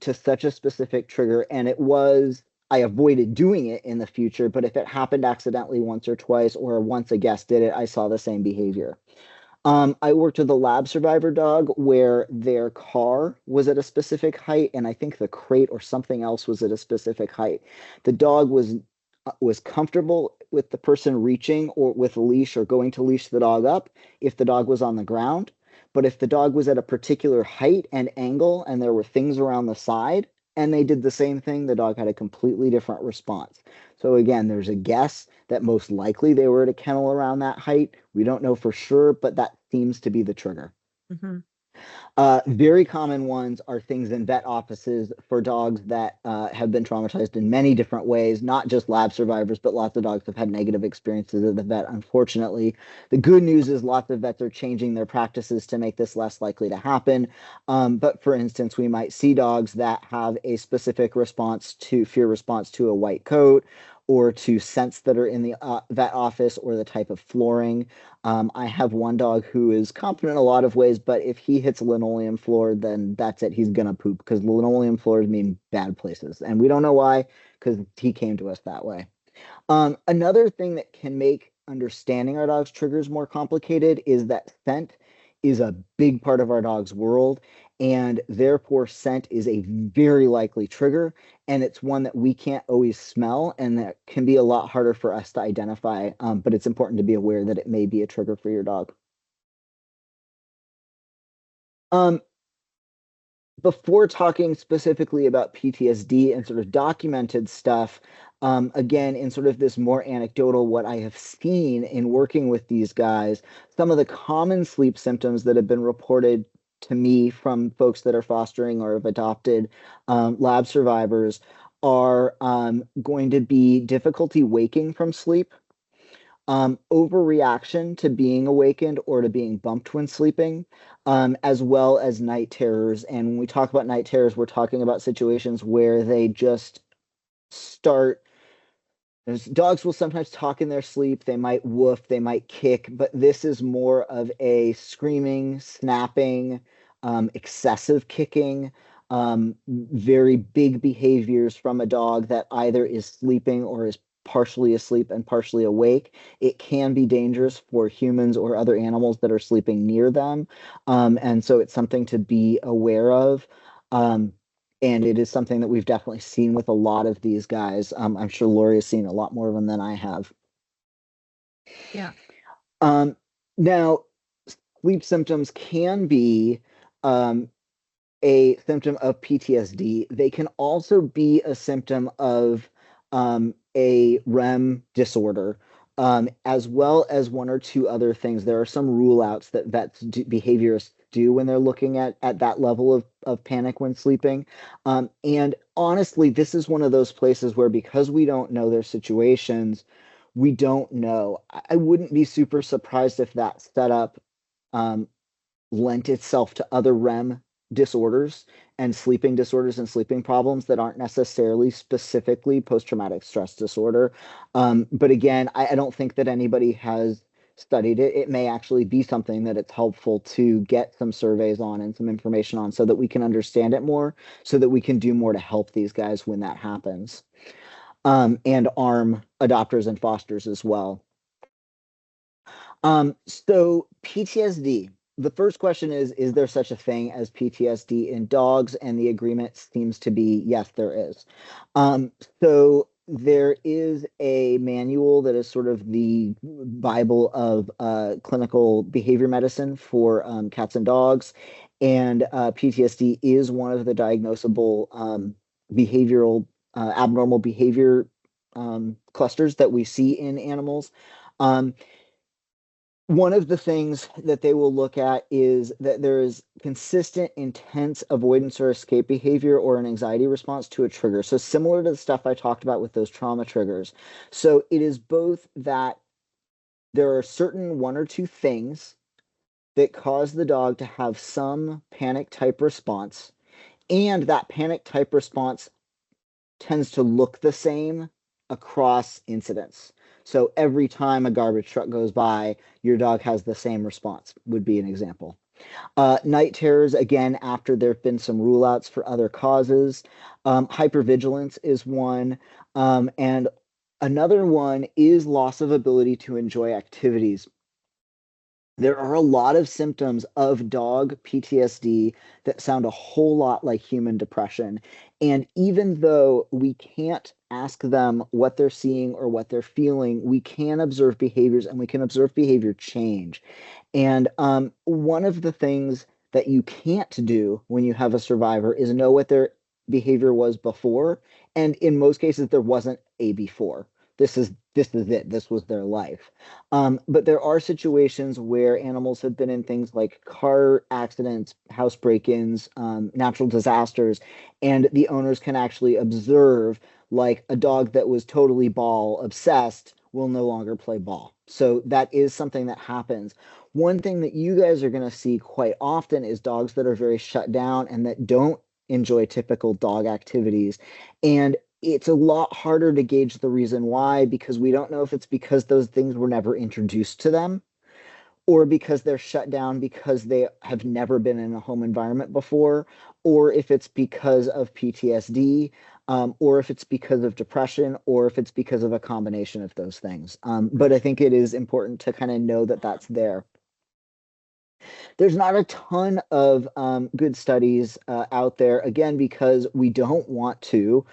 to such a specific trigger. And I avoided doing it in the future, but if it happened accidentally once or twice, or once a guest did it, I saw the same behavior. I worked with a lab survivor dog where their car was at a specific height, and I think the crate or something else was at a specific height. The dog was comfortable with the person reaching or with a leash or going to leash the dog up if the dog was on the ground. But if the dog was at a particular height and angle and there were things around the side and they did the same thing, the dog had a completely different response. So again, there's a guess that most likely they were at a kennel around that height. We don't know for sure, but that seems to be the trigger. Mm-hmm. Very common ones are things in vet offices for dogs that have been traumatized in many different ways, not just lab survivors, but lots of dogs have had negative experiences at the vet, unfortunately. The good news is lots of vets are changing their practices to make this less likely to happen. But for instance, we might see dogs that have a specific fear response to a white coat, or to scents that are in the vet office or the type of flooring. I have one dog who is competent in a lot of ways, but if he hits a linoleum floor, then that's it. He's gonna poop because linoleum floors mean bad places, and we don't know why because he came to us that way. Another thing that can make understanding our dog's triggers more complicated is that scent is a big part of our dog's world, and therefore scent is a very likely trigger, and it's one that we can't always smell, and that can be a lot harder for us to identify, but it's important to be aware that it may be a trigger for your dog. Before talking specifically about PTSD and sort of documented stuff, again, in sort of this more anecdotal, what I have seen in working with these guys, some of the common sleep symptoms that have been reported to me from folks that are fostering or have adopted lab survivors are going to be difficulty waking from sleep, overreaction to being awakened or to being bumped when sleeping, as well as night terrors. And when we talk about night terrors, we're talking about situations where they just start. Dogs will sometimes talk in their sleep. They might woof, they might kick, but this is more of a screaming, snapping, excessive kicking, very big behaviors from a dog that either is sleeping or is partially asleep and partially awake. It can be dangerous for humans or other animals that are sleeping near them. And so it's something to be aware of. And it is something that we've definitely seen with a lot of these guys. I'm sure Lori has seen a lot more of them than I have. Yeah. Now, sleep symptoms can be a symptom of PTSD. They can also be a symptom of a REM disorder, as well as one or two other things. There are some rule outs that behaviorists do when they're looking at that level of panic when sleeping. And honestly, this is one of those places where because we don't know their situations, we don't know. I wouldn't be super surprised if that setup lent itself to other REM disorders and sleeping problems that aren't necessarily specifically post-traumatic stress disorder. But again, I don't think that anybody has studied it. It may actually be something that it's helpful to get some surveys on and some information on so that we can understand it more, so that we can do more to help these guys when that happens. And arm adopters and fosters as well. So PTSD. The first question is there such a thing as PTSD in dogs? And the agreement seems to be, yes, there is. So there is a manual that is sort of the Bible of clinical behavior medicine for cats and dogs. And PTSD is one of the diagnosable behavioral abnormal behavior clusters that we see in animals. One of the things that they will look at is that there is consistent, intense avoidance or escape behavior or an anxiety response to a trigger. So similar to the stuff I talked about with those trauma triggers. So it is both that there are certain one or two things that cause the dog to have some panic type response, and that panic type response tends to look the same across incidents. So every time a garbage truck goes by, your dog has the same response, would be an example. Night terrors, again, after there have been some rule outs for other causes. Hypervigilance is one. And another one is loss of ability to enjoy activities. There are a lot of symptoms of dog PTSD that sound a whole lot like human depression. And even though we can't ask them what they're seeing or what they're feeling, we can observe behaviors and we can observe behavior change. And one of the things that you can't do when you have a survivor is know what their behavior was before. And in most cases, there wasn't a before. This is it. This was their life. But there are situations where animals have been in things like car accidents, house break-ins, natural disasters, and the owners can actually observe, like a dog that was totally ball obsessed will no longer play ball. So that is something that happens. One thing that you guys are going to see quite often is dogs that are very shut down and that don't enjoy typical dog activities. And it's a lot harder to gauge the reason why, because we don't know if it's because those things were never introduced to them, or because they're shut down because they have never been in a home environment before, or if it's because of PTSD, or if it's because of depression, or if it's because of a combination of those things. But I think it is important to kind of know that that's there. There's not a ton of good studies out there, again, because we don't want to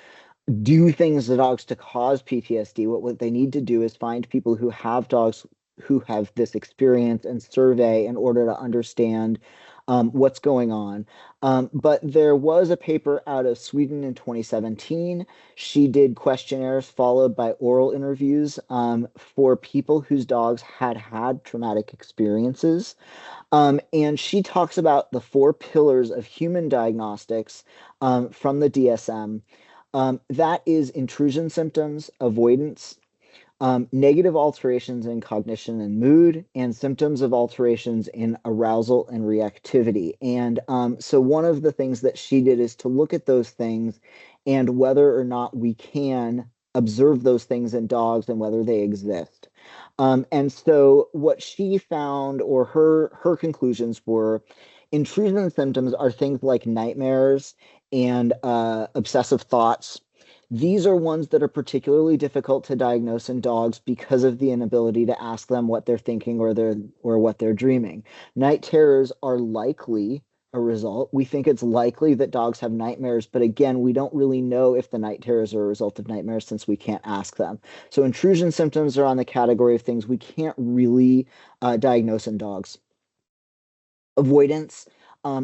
do things to dogs to cause PTSD. What they need to do is find people who have dogs who have this experience and survey in order to understand what's going on. But there was a paper out of Sweden in 2017. She did questionnaires followed by oral interviews for people whose dogs had had traumatic experiences. And she talks about the 4 pillars of human diagnostics from the DSM. That is intrusion symptoms, avoidance, negative alterations in cognition and mood, and symptoms of alterations in arousal and reactivity. And so one of the things that she did is to look at those things and whether or not we can observe those things in dogs and whether they exist. And so what she found, or her conclusions were, intrusion symptoms are things like nightmares and obsessive thoughts. These are ones that are particularly difficult to diagnose in dogs because of the inability to ask them what they're thinking or what they're dreaming. Night terrors are likely a result. We think it's likely that dogs have nightmares, but again, we don't really know if the night terrors are a result of nightmares since we can't ask them. So intrusion symptoms are on the category of things we can't really diagnose in dogs. Avoidance.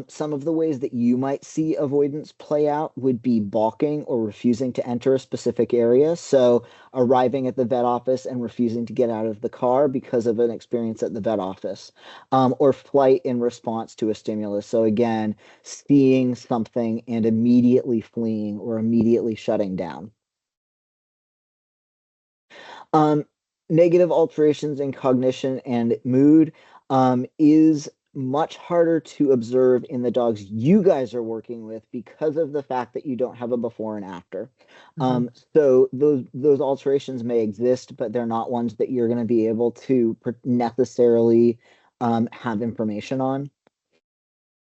Some of the ways that you might see avoidance play out would be balking or refusing to enter a specific area. So arriving at the vet office and refusing to get out of the car because of an experience at the vet office, or flight in response to a stimulus. So again, seeing something and immediately fleeing or immediately shutting down. Negative alterations in cognition and mood is much harder to observe in the dogs you guys are working with because of the fact that you don't have a before and after. So those alterations may exist, but they're not ones that you're going to be able to necessarily have information on.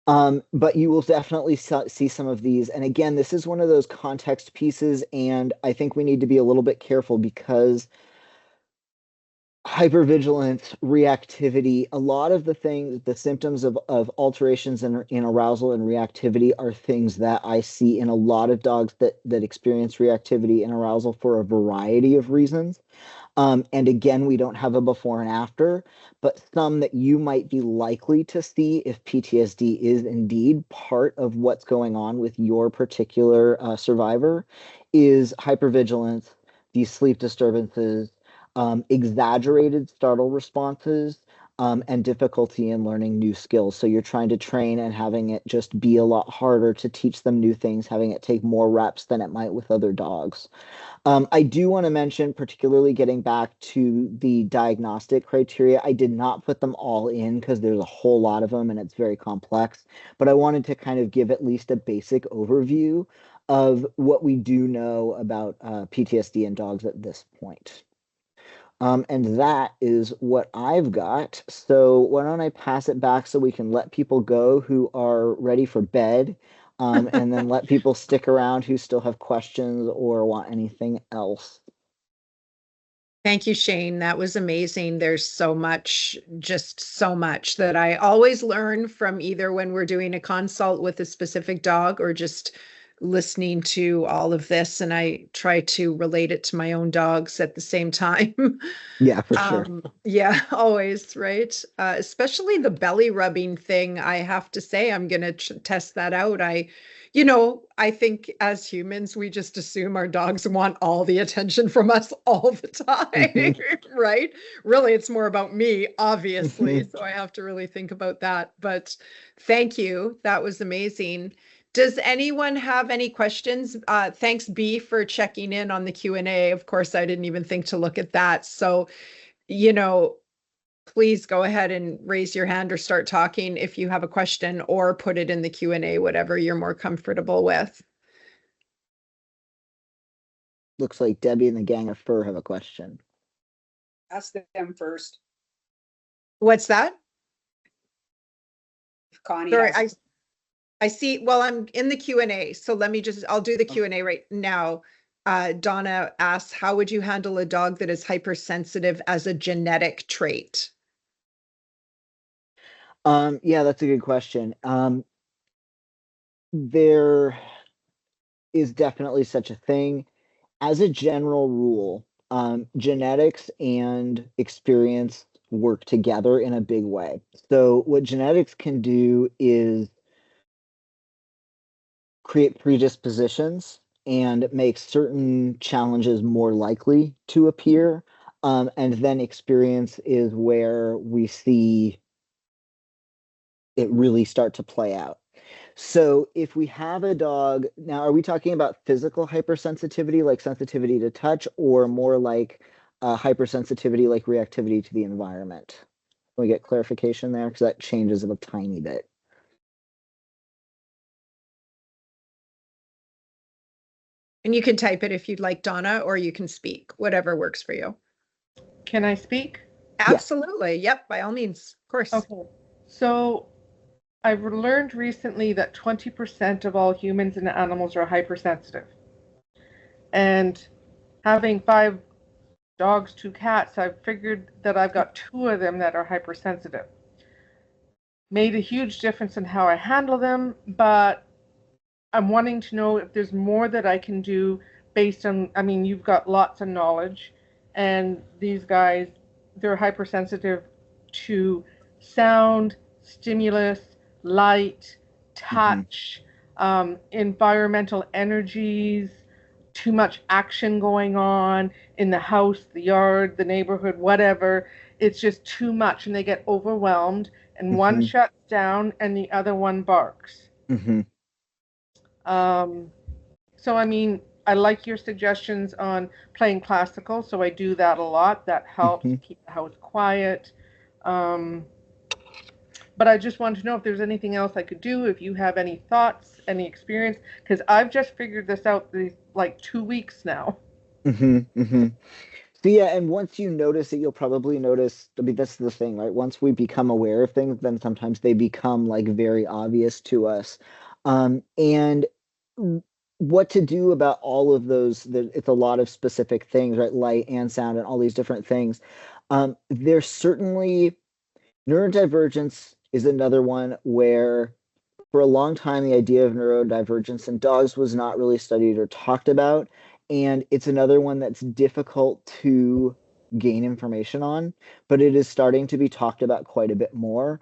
But you will definitely see some of these. And again, this is one of those context pieces, and I think we need to be a little bit careful because hypervigilance, reactivity, a lot of the symptoms of alterations in arousal and reactivity are things that I see in a lot of dogs that experience reactivity and arousal for a variety of reasons. And again, we don't have a before and after, but some that you might be likely to see if PTSD is indeed part of what's going on with your particular survivor is hypervigilance, these sleep disturbances, exaggerated startle responses, and difficulty in learning new skills. So you're trying to train and having it just be a lot harder to teach them new things, having it take more reps than it might with other dogs. I do want to mention, particularly getting back to the diagnostic criteria, I did not put them all in because there's a whole lot of them and it's very complex, but I wanted to kind of give at least a basic overview of what we do know about PTSD in dogs at this point. And that is what I've got. So why don't I pass it back so we can let people go who are ready for bed, and then let people stick around who still have questions or want anything else. Thank you, Shane. That was amazing. There's so much, just so much that I always learn from either when we're doing a consult with a specific dog or just listening to all of this. And I try to relate it to my own dogs at the same time. Yeah, for sure. Yeah, always, right? Especially the belly rubbing thing. I have to say, I'm going to test that out. I think as humans, we just assume our dogs want all the attention from us all the time, right? Really, it's more about me, obviously. So I have to really think about that. But thank you. That was amazing. Does anyone have any questions? Thanks, B, for checking in on the Q&A. Of course, I didn't even think to look at that. So, please go ahead and raise your hand or start talking if you have a question, or put it in the Q&A, whatever you're more comfortable with. looks like Debbie and the Gang of Fur have a question. Ask them first. What's that? If Connie Sorry, has- I see, well, I'm in the Q&A, so I'll do the Q&A right now. Donna asks, how would you handle a dog that is hypersensitive as a genetic trait? Yeah, that's a good question. There is definitely such a thing. As a general rule, genetics and experience work together in a big way. So what genetics can do is create predispositions and make certain challenges more likely to appear. And then experience is where we see it really start to play out. So if we have a dog, now are we talking about physical hypersensitivity, like sensitivity to touch, or more like hypersensitivity, like reactivity to the environment? Can we get clarification there? Because that changes it a tiny bit. And you can type it if you'd like, Donna, or you can speak, whatever works for you. Can I speak? Absolutely. Yep, by all means, of course. Okay. So I've learned recently that 20% of all humans and animals are hypersensitive. And having 5 dogs, 2 cats, I've figured that I've got 2 of them that are hypersensitive. Made a huge difference in how I handle them, but I'm wanting to know if there's more that I can do based on, I mean, you've got lots of knowledge, and these guys, they're hypersensitive to sound, stimulus, light, touch, environmental energies, too much action going on in the house, the yard, the neighborhood, whatever. It's just too much, and they get overwhelmed, and one shuts down and the other one barks. So, I mean, I like your suggestions on playing classical, so I do that a lot. That helps keep the house quiet. But I just wanted to know if there's anything else I could do, if you have any thoughts, any experience, because I've just figured this out these like 2 weeks now. So yeah, and once you notice it, you'll probably notice, I mean, that's the thing, right? Once we become aware of things, then sometimes they become like very obvious to us. And what to do about all of those, it's a lot of specific things, right? Light and sound and all these different things. There's certainly, neurodivergence is another one where for a long time, the idea of neurodivergence in dogs was not really studied or talked about. And it's another one that's difficult to gain information on, but it is starting to be talked about quite a bit more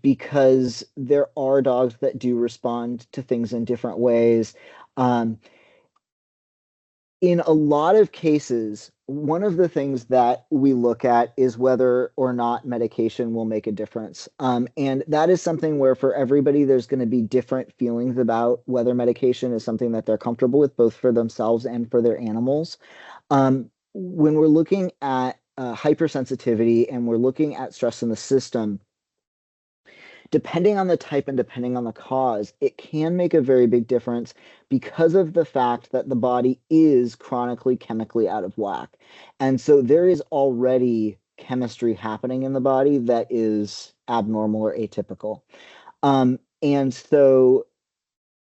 because there are dogs that do respond to things in different ways. In a lot of cases, one of the things that we look at is whether or not medication will make a difference. And that is something where for everybody, there's going to be different feelings about whether medication is something that they're comfortable with, both for themselves and for their animals. When we're looking at hypersensitivity and we're looking at stress in the system, depending on the type and depending on the cause, it can make a very big difference because of the fact that the body is chronically chemically out of whack. And so there is already chemistry happening in the body that is abnormal or atypical. And so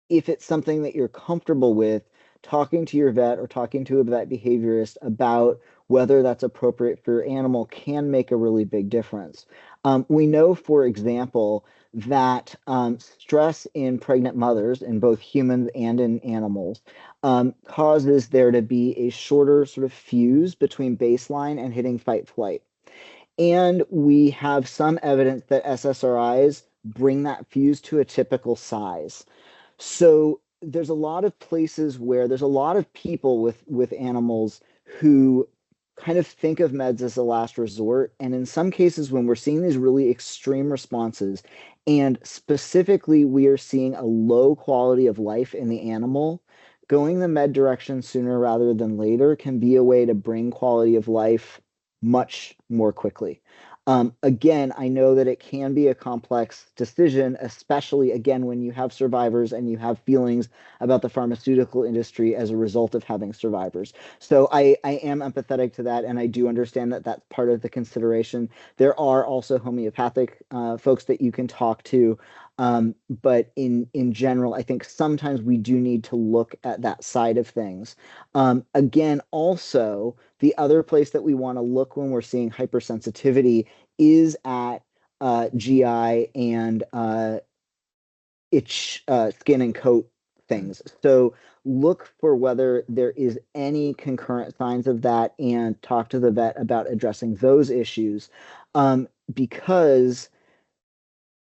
if it's something that you're comfortable with, talking to your vet or talking to a vet behaviorist about whether that's appropriate for your animal can make a really big difference. We know, for example, that stress in pregnant mothers, in both humans and in animals, causes there to be a shorter sort of fuse between baseline and hitting fight flight. And we have some evidence that SSRIs bring that fuse to a typical size. So there's a lot of places where there's a lot of people with animals who kind of think of meds as a last resort. And in some cases, when we're seeing these really extreme responses, and specifically we are seeing a low quality of life in the animal, going the med direction sooner rather than later can be a way to bring quality of life much more quickly. Again, I know that it can be a complex decision, especially again when you have survivors and you have feelings about the pharmaceutical industry as a result of having survivors. So I am empathetic to that, and I do understand that that's part of the consideration. There are also homeopathic folks that you can talk to. But in general, I think sometimes we do need to look at that side of things. Again, also, the other place that we want to look when we're seeing hypersensitivity is at GI and itch, skin and coat things. So look for whether there is any concurrent signs of that and talk to the vet about addressing those issues, because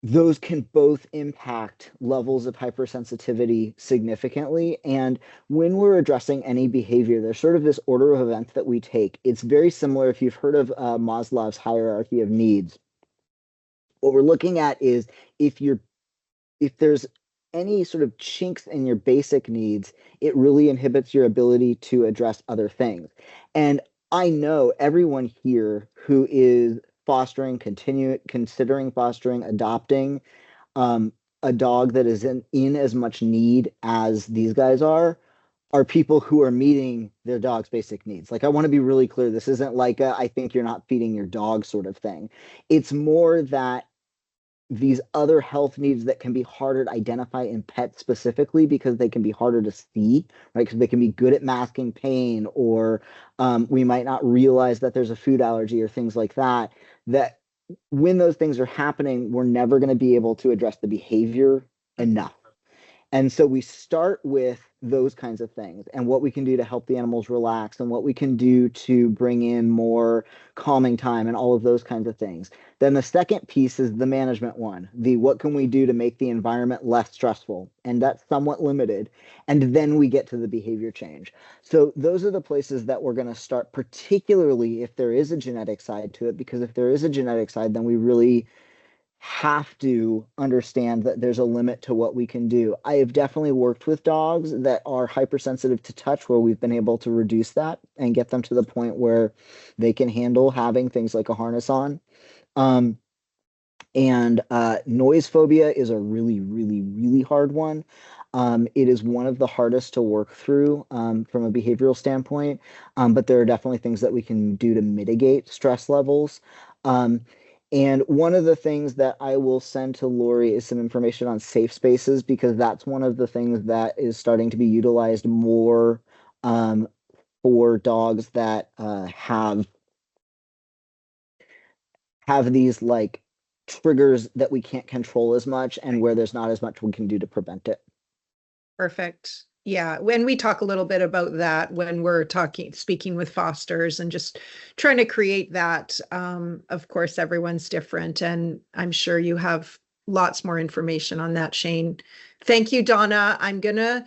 those can both impact levels of hypersensitivity significantly. And when we're addressing any behavior, there's sort of this order of events that we take. It's very similar if you've heard of Maslow's hierarchy of needs. What we're looking at is if there's any sort of chinks in your basic needs, it really inhibits your ability to address other things. And I know everyone here who is fostering, considering fostering, adopting a dog that is in as much need as these guys are people who are meeting their dog's basic needs. Like, I want to be really clear. This isn't like I think you're not feeding your dog sort of thing. It's more that these other health needs that can be harder to identify in pets specifically because they can be harder to see, right? Because they can be good at masking pain, or we might not realize that there's a food allergy or things like that, that when those things are happening, we're never going to be able to address the behavior enough. And so we start with those kinds of things and what we can do to help the animals relax and what we can do to bring in more calming time and all of those kinds of things. Then the second piece is the management one, the what can we do to make the environment less stressful? And that's somewhat limited. And then we get to the behavior change. So those are the places that we're going to start, particularly if there is a genetic side to it, because if there is a genetic side, then we really have to understand that there's a limit to what we can do. I have definitely worked with dogs that are hypersensitive to touch where we've been able to reduce that and get them to the point where they can handle having things like a harness on. And noise phobia is a really, really, really hard one. It is one of the hardest to work through from a behavioral standpoint, but there are definitely things that we can do to mitigate stress levels. And one of the things that I will send to Lori is some information on safe spaces, because that's one of the things that is starting to be utilized more for dogs that have these like triggers that we can't control as much and where there's not as much we can do to prevent it. Perfect. Yeah, when we talk a little bit about that, when we're speaking with fosters and just trying to create that, of course, everyone's different. And I'm sure you have lots more information on that, Shane. Thank you, Donna. I'm gonna,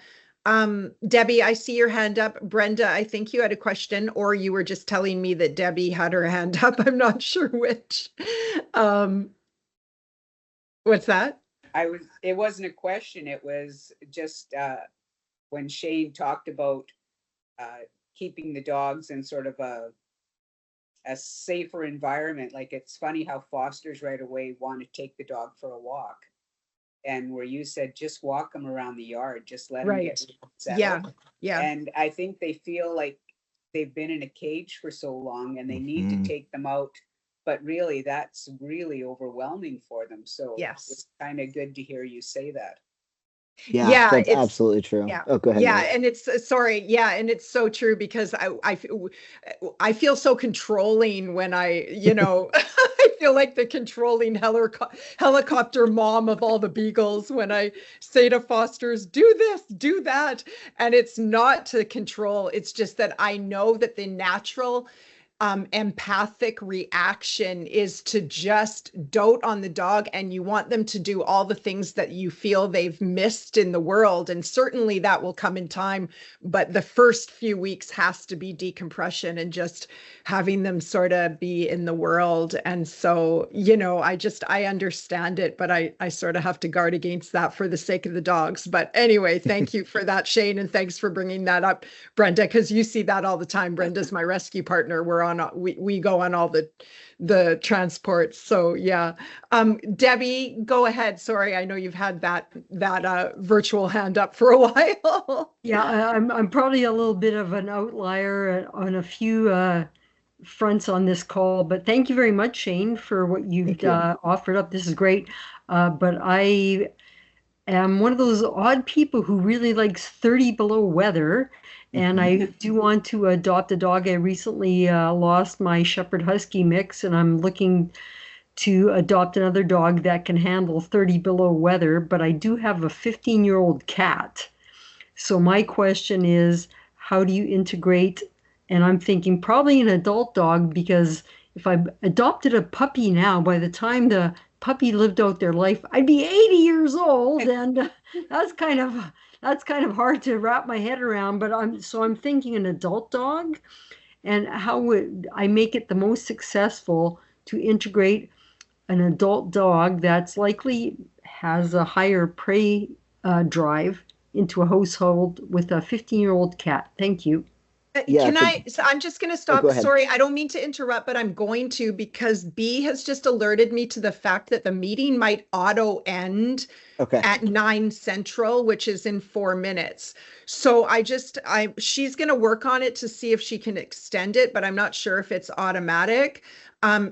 Debbie, I see your hand up. Brenda, I think you had a question, or you were just telling me that Debbie had her hand up. I'm not sure which. What's that? It wasn't a question. It was just when Shane talked about keeping the dogs in sort of a safer environment. Like, it's funny how fosters right away want to take the dog for a walk, and where you said just walk them around the yard, just let them get settled. Yeah. And I think they feel like they've been in a cage for so long and they need to take them out, but really that's really overwhelming for them. So yes, it's kind of good to hear you say that. Yeah, that's absolutely true. Yeah. Oh, go ahead. Yeah, and it's sorry. Yeah, and it's so true, because I feel so controlling when I I feel like the controlling helicopter mom of all the beagles when I say to fosters, do this, do that, and it's not to control. It's just that I know that the natural empathic reaction is to just dote on the dog, and you want them to do all the things that you feel they've missed in the world. And certainly that will come in time, but the first few weeks has to be decompression and just having them sort of be in the world. And so, I understand it, but I sort of have to guard against that for the sake of the dogs. But anyway, thank you for that, Shane. And thanks for bringing that up, Brenda, because you see that all the time. Brenda's my rescue partner. We're we go on all the transports. So yeah. Debbie, go ahead. Sorry, I know you've had that virtual hand up for a while. Yeah, I'm probably a little bit of an outlier on a few fronts on this call, but thank you very much, Shane, for what you've offered up. This is great. But I am one of those odd people who really likes 30 below weather, and I do want to adopt a dog. I recently lost my Shepherd Husky mix, and I'm looking to adopt another dog that can handle 30 below weather, but I do have a 15-year-old cat. So my question is, how do you integrate? And I'm thinking probably an adult dog, because if I adopted a puppy now, by the time the puppy lived out their life, I'd be 80 years old, and that's kind of hard to wrap my head around. But I'm thinking an adult dog, and how would I make it the most successful to integrate an adult dog that's likely has a higher prey drive into a household with a 15-year-old cat? Thank you. So I'm just going to stop. go ahead. Sorry, I don't mean to interrupt, but I'm going to, because B has just alerted me to the fact that the meeting might auto end at 9 Central, which is in 4 minutes. So she's going to work on it to see if she can extend it, but I'm not sure if it's automatic.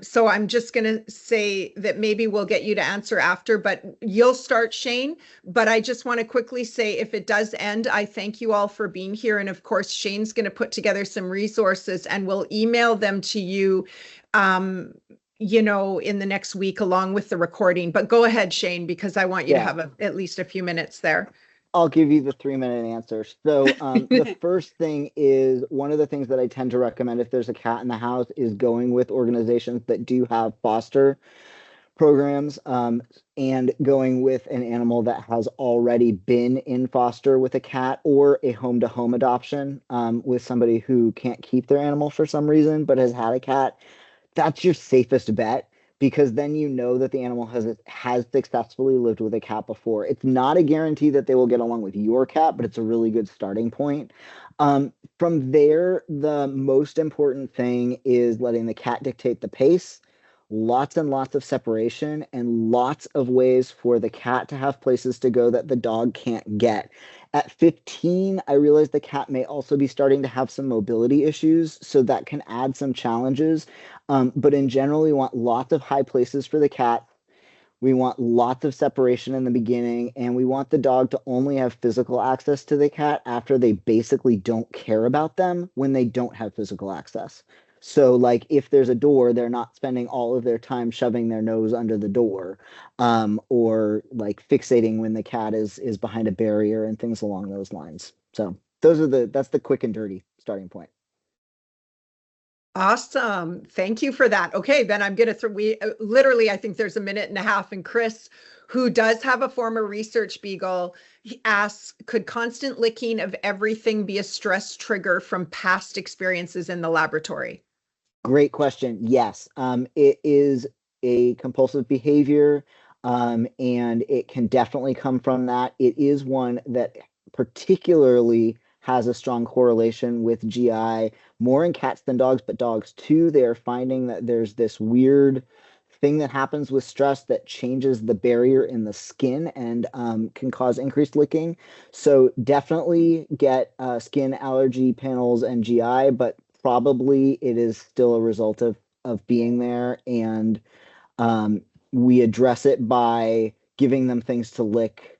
So I'm just going to say that maybe we'll get you to answer after, but you'll start, Shane. But I just want to quickly say, if it does end, I thank you all for being here. And of course, Shane's going to put together some resources, and we'll email them to you, in the next week along with the recording. But go ahead, Shane, because I want you to have at least a few minutes there. I'll give you the 3-minute answer. So the first thing is, one of the things that I tend to recommend if there's a cat in the house is going with organizations that do have foster programs, and going with an animal that has already been in foster with a cat, or a home-to-home adoption with somebody who can't keep their animal for some reason but has had a cat. That's your safest bet, because then you know that the animal has successfully lived with a cat before. It's not a guarantee that they will get along with your cat, but it's a really good starting point. From there, the most important thing is letting the cat dictate the pace. Lots and lots of separation, and lots of ways for the cat to have places to go that the dog can't get. At 15, I realize the cat may also be starting to have some mobility issues, so that can add some challenges. But in general, we want lots of high places for the cat. We want lots of separation in the beginning, and we want the dog to only have physical access to the cat after they basically don't care about them when they don't have physical access. So like, if there's a door, they're not spending all of their time shoving their nose under the door, or like fixating when the cat is behind a barrier and things along those lines. So that's the quick and dirty starting point. Awesome. Thank you for that. Okay, then I'm going to literally, I think there's a minute and a half, and Chris, who does have a former research beagle, he asks, could constant licking of everything be a stress trigger from past experiences in the laboratory? Great question. Yes, it is a compulsive behavior, and it can definitely come from that. It is one that particularly has a strong correlation with GI, more in cats than dogs, but dogs too. They are finding that there's this weird thing that happens with stress that changes the barrier in the skin and can cause increased licking. So definitely get skin allergy panels and GI, but probably it is still a result of being there. And we address it by giving them things to lick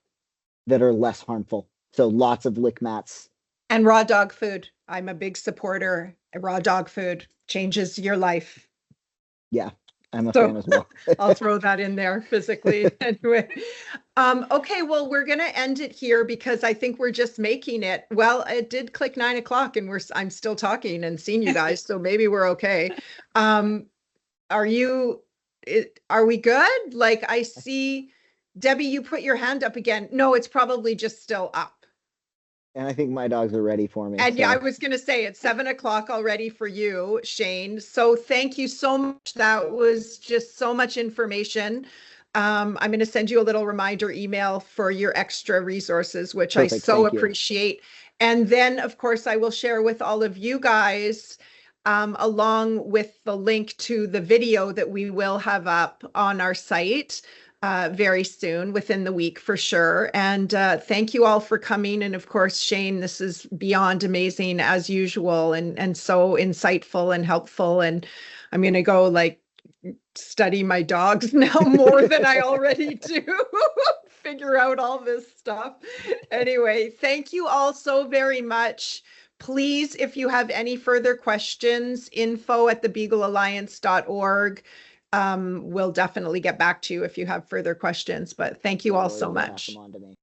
that are less harmful. So lots of lick mats. And raw dog food. I'm a big supporter. Raw dog food changes your life. Yeah, I'm a fan as well. I'll throw that in there physically anyway. Okay, well, we're going to end it here because I think we're just making it. Well, it did click 9 o'clock and I'm still talking and seeing you guys, so maybe we're okay. Are we good? Like, I see, Debbie, you put your hand up again. No, it's probably just still up. And I think my dogs are ready for me. And yeah, I was going to say it's 7 o'clock already for you, Shane. So thank you so much. That was just so much information. I'm going to send you a little reminder email for your extra resources, which I so appreciate. And then, of course, I will share with all of you guys along with the link to the video that we will have up on our site very soon, within the week for sure. And thank you all for coming. And of course, Shane, this is beyond amazing as usual, and so insightful and helpful. And I'm going to go like study my dogs now more than I already do. Figure out all this stuff. Anyway, thank you all so very much. Please, if you have any further questions, info@thebeaglealliance.org. We'll definitely get back to you if you have further questions, but thank you all so Lori will pass much. them on to me.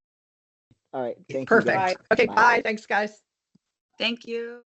All right. Thank you. Perfect. guys. Okay, Bye. bye. Thanks, guys. Thank you.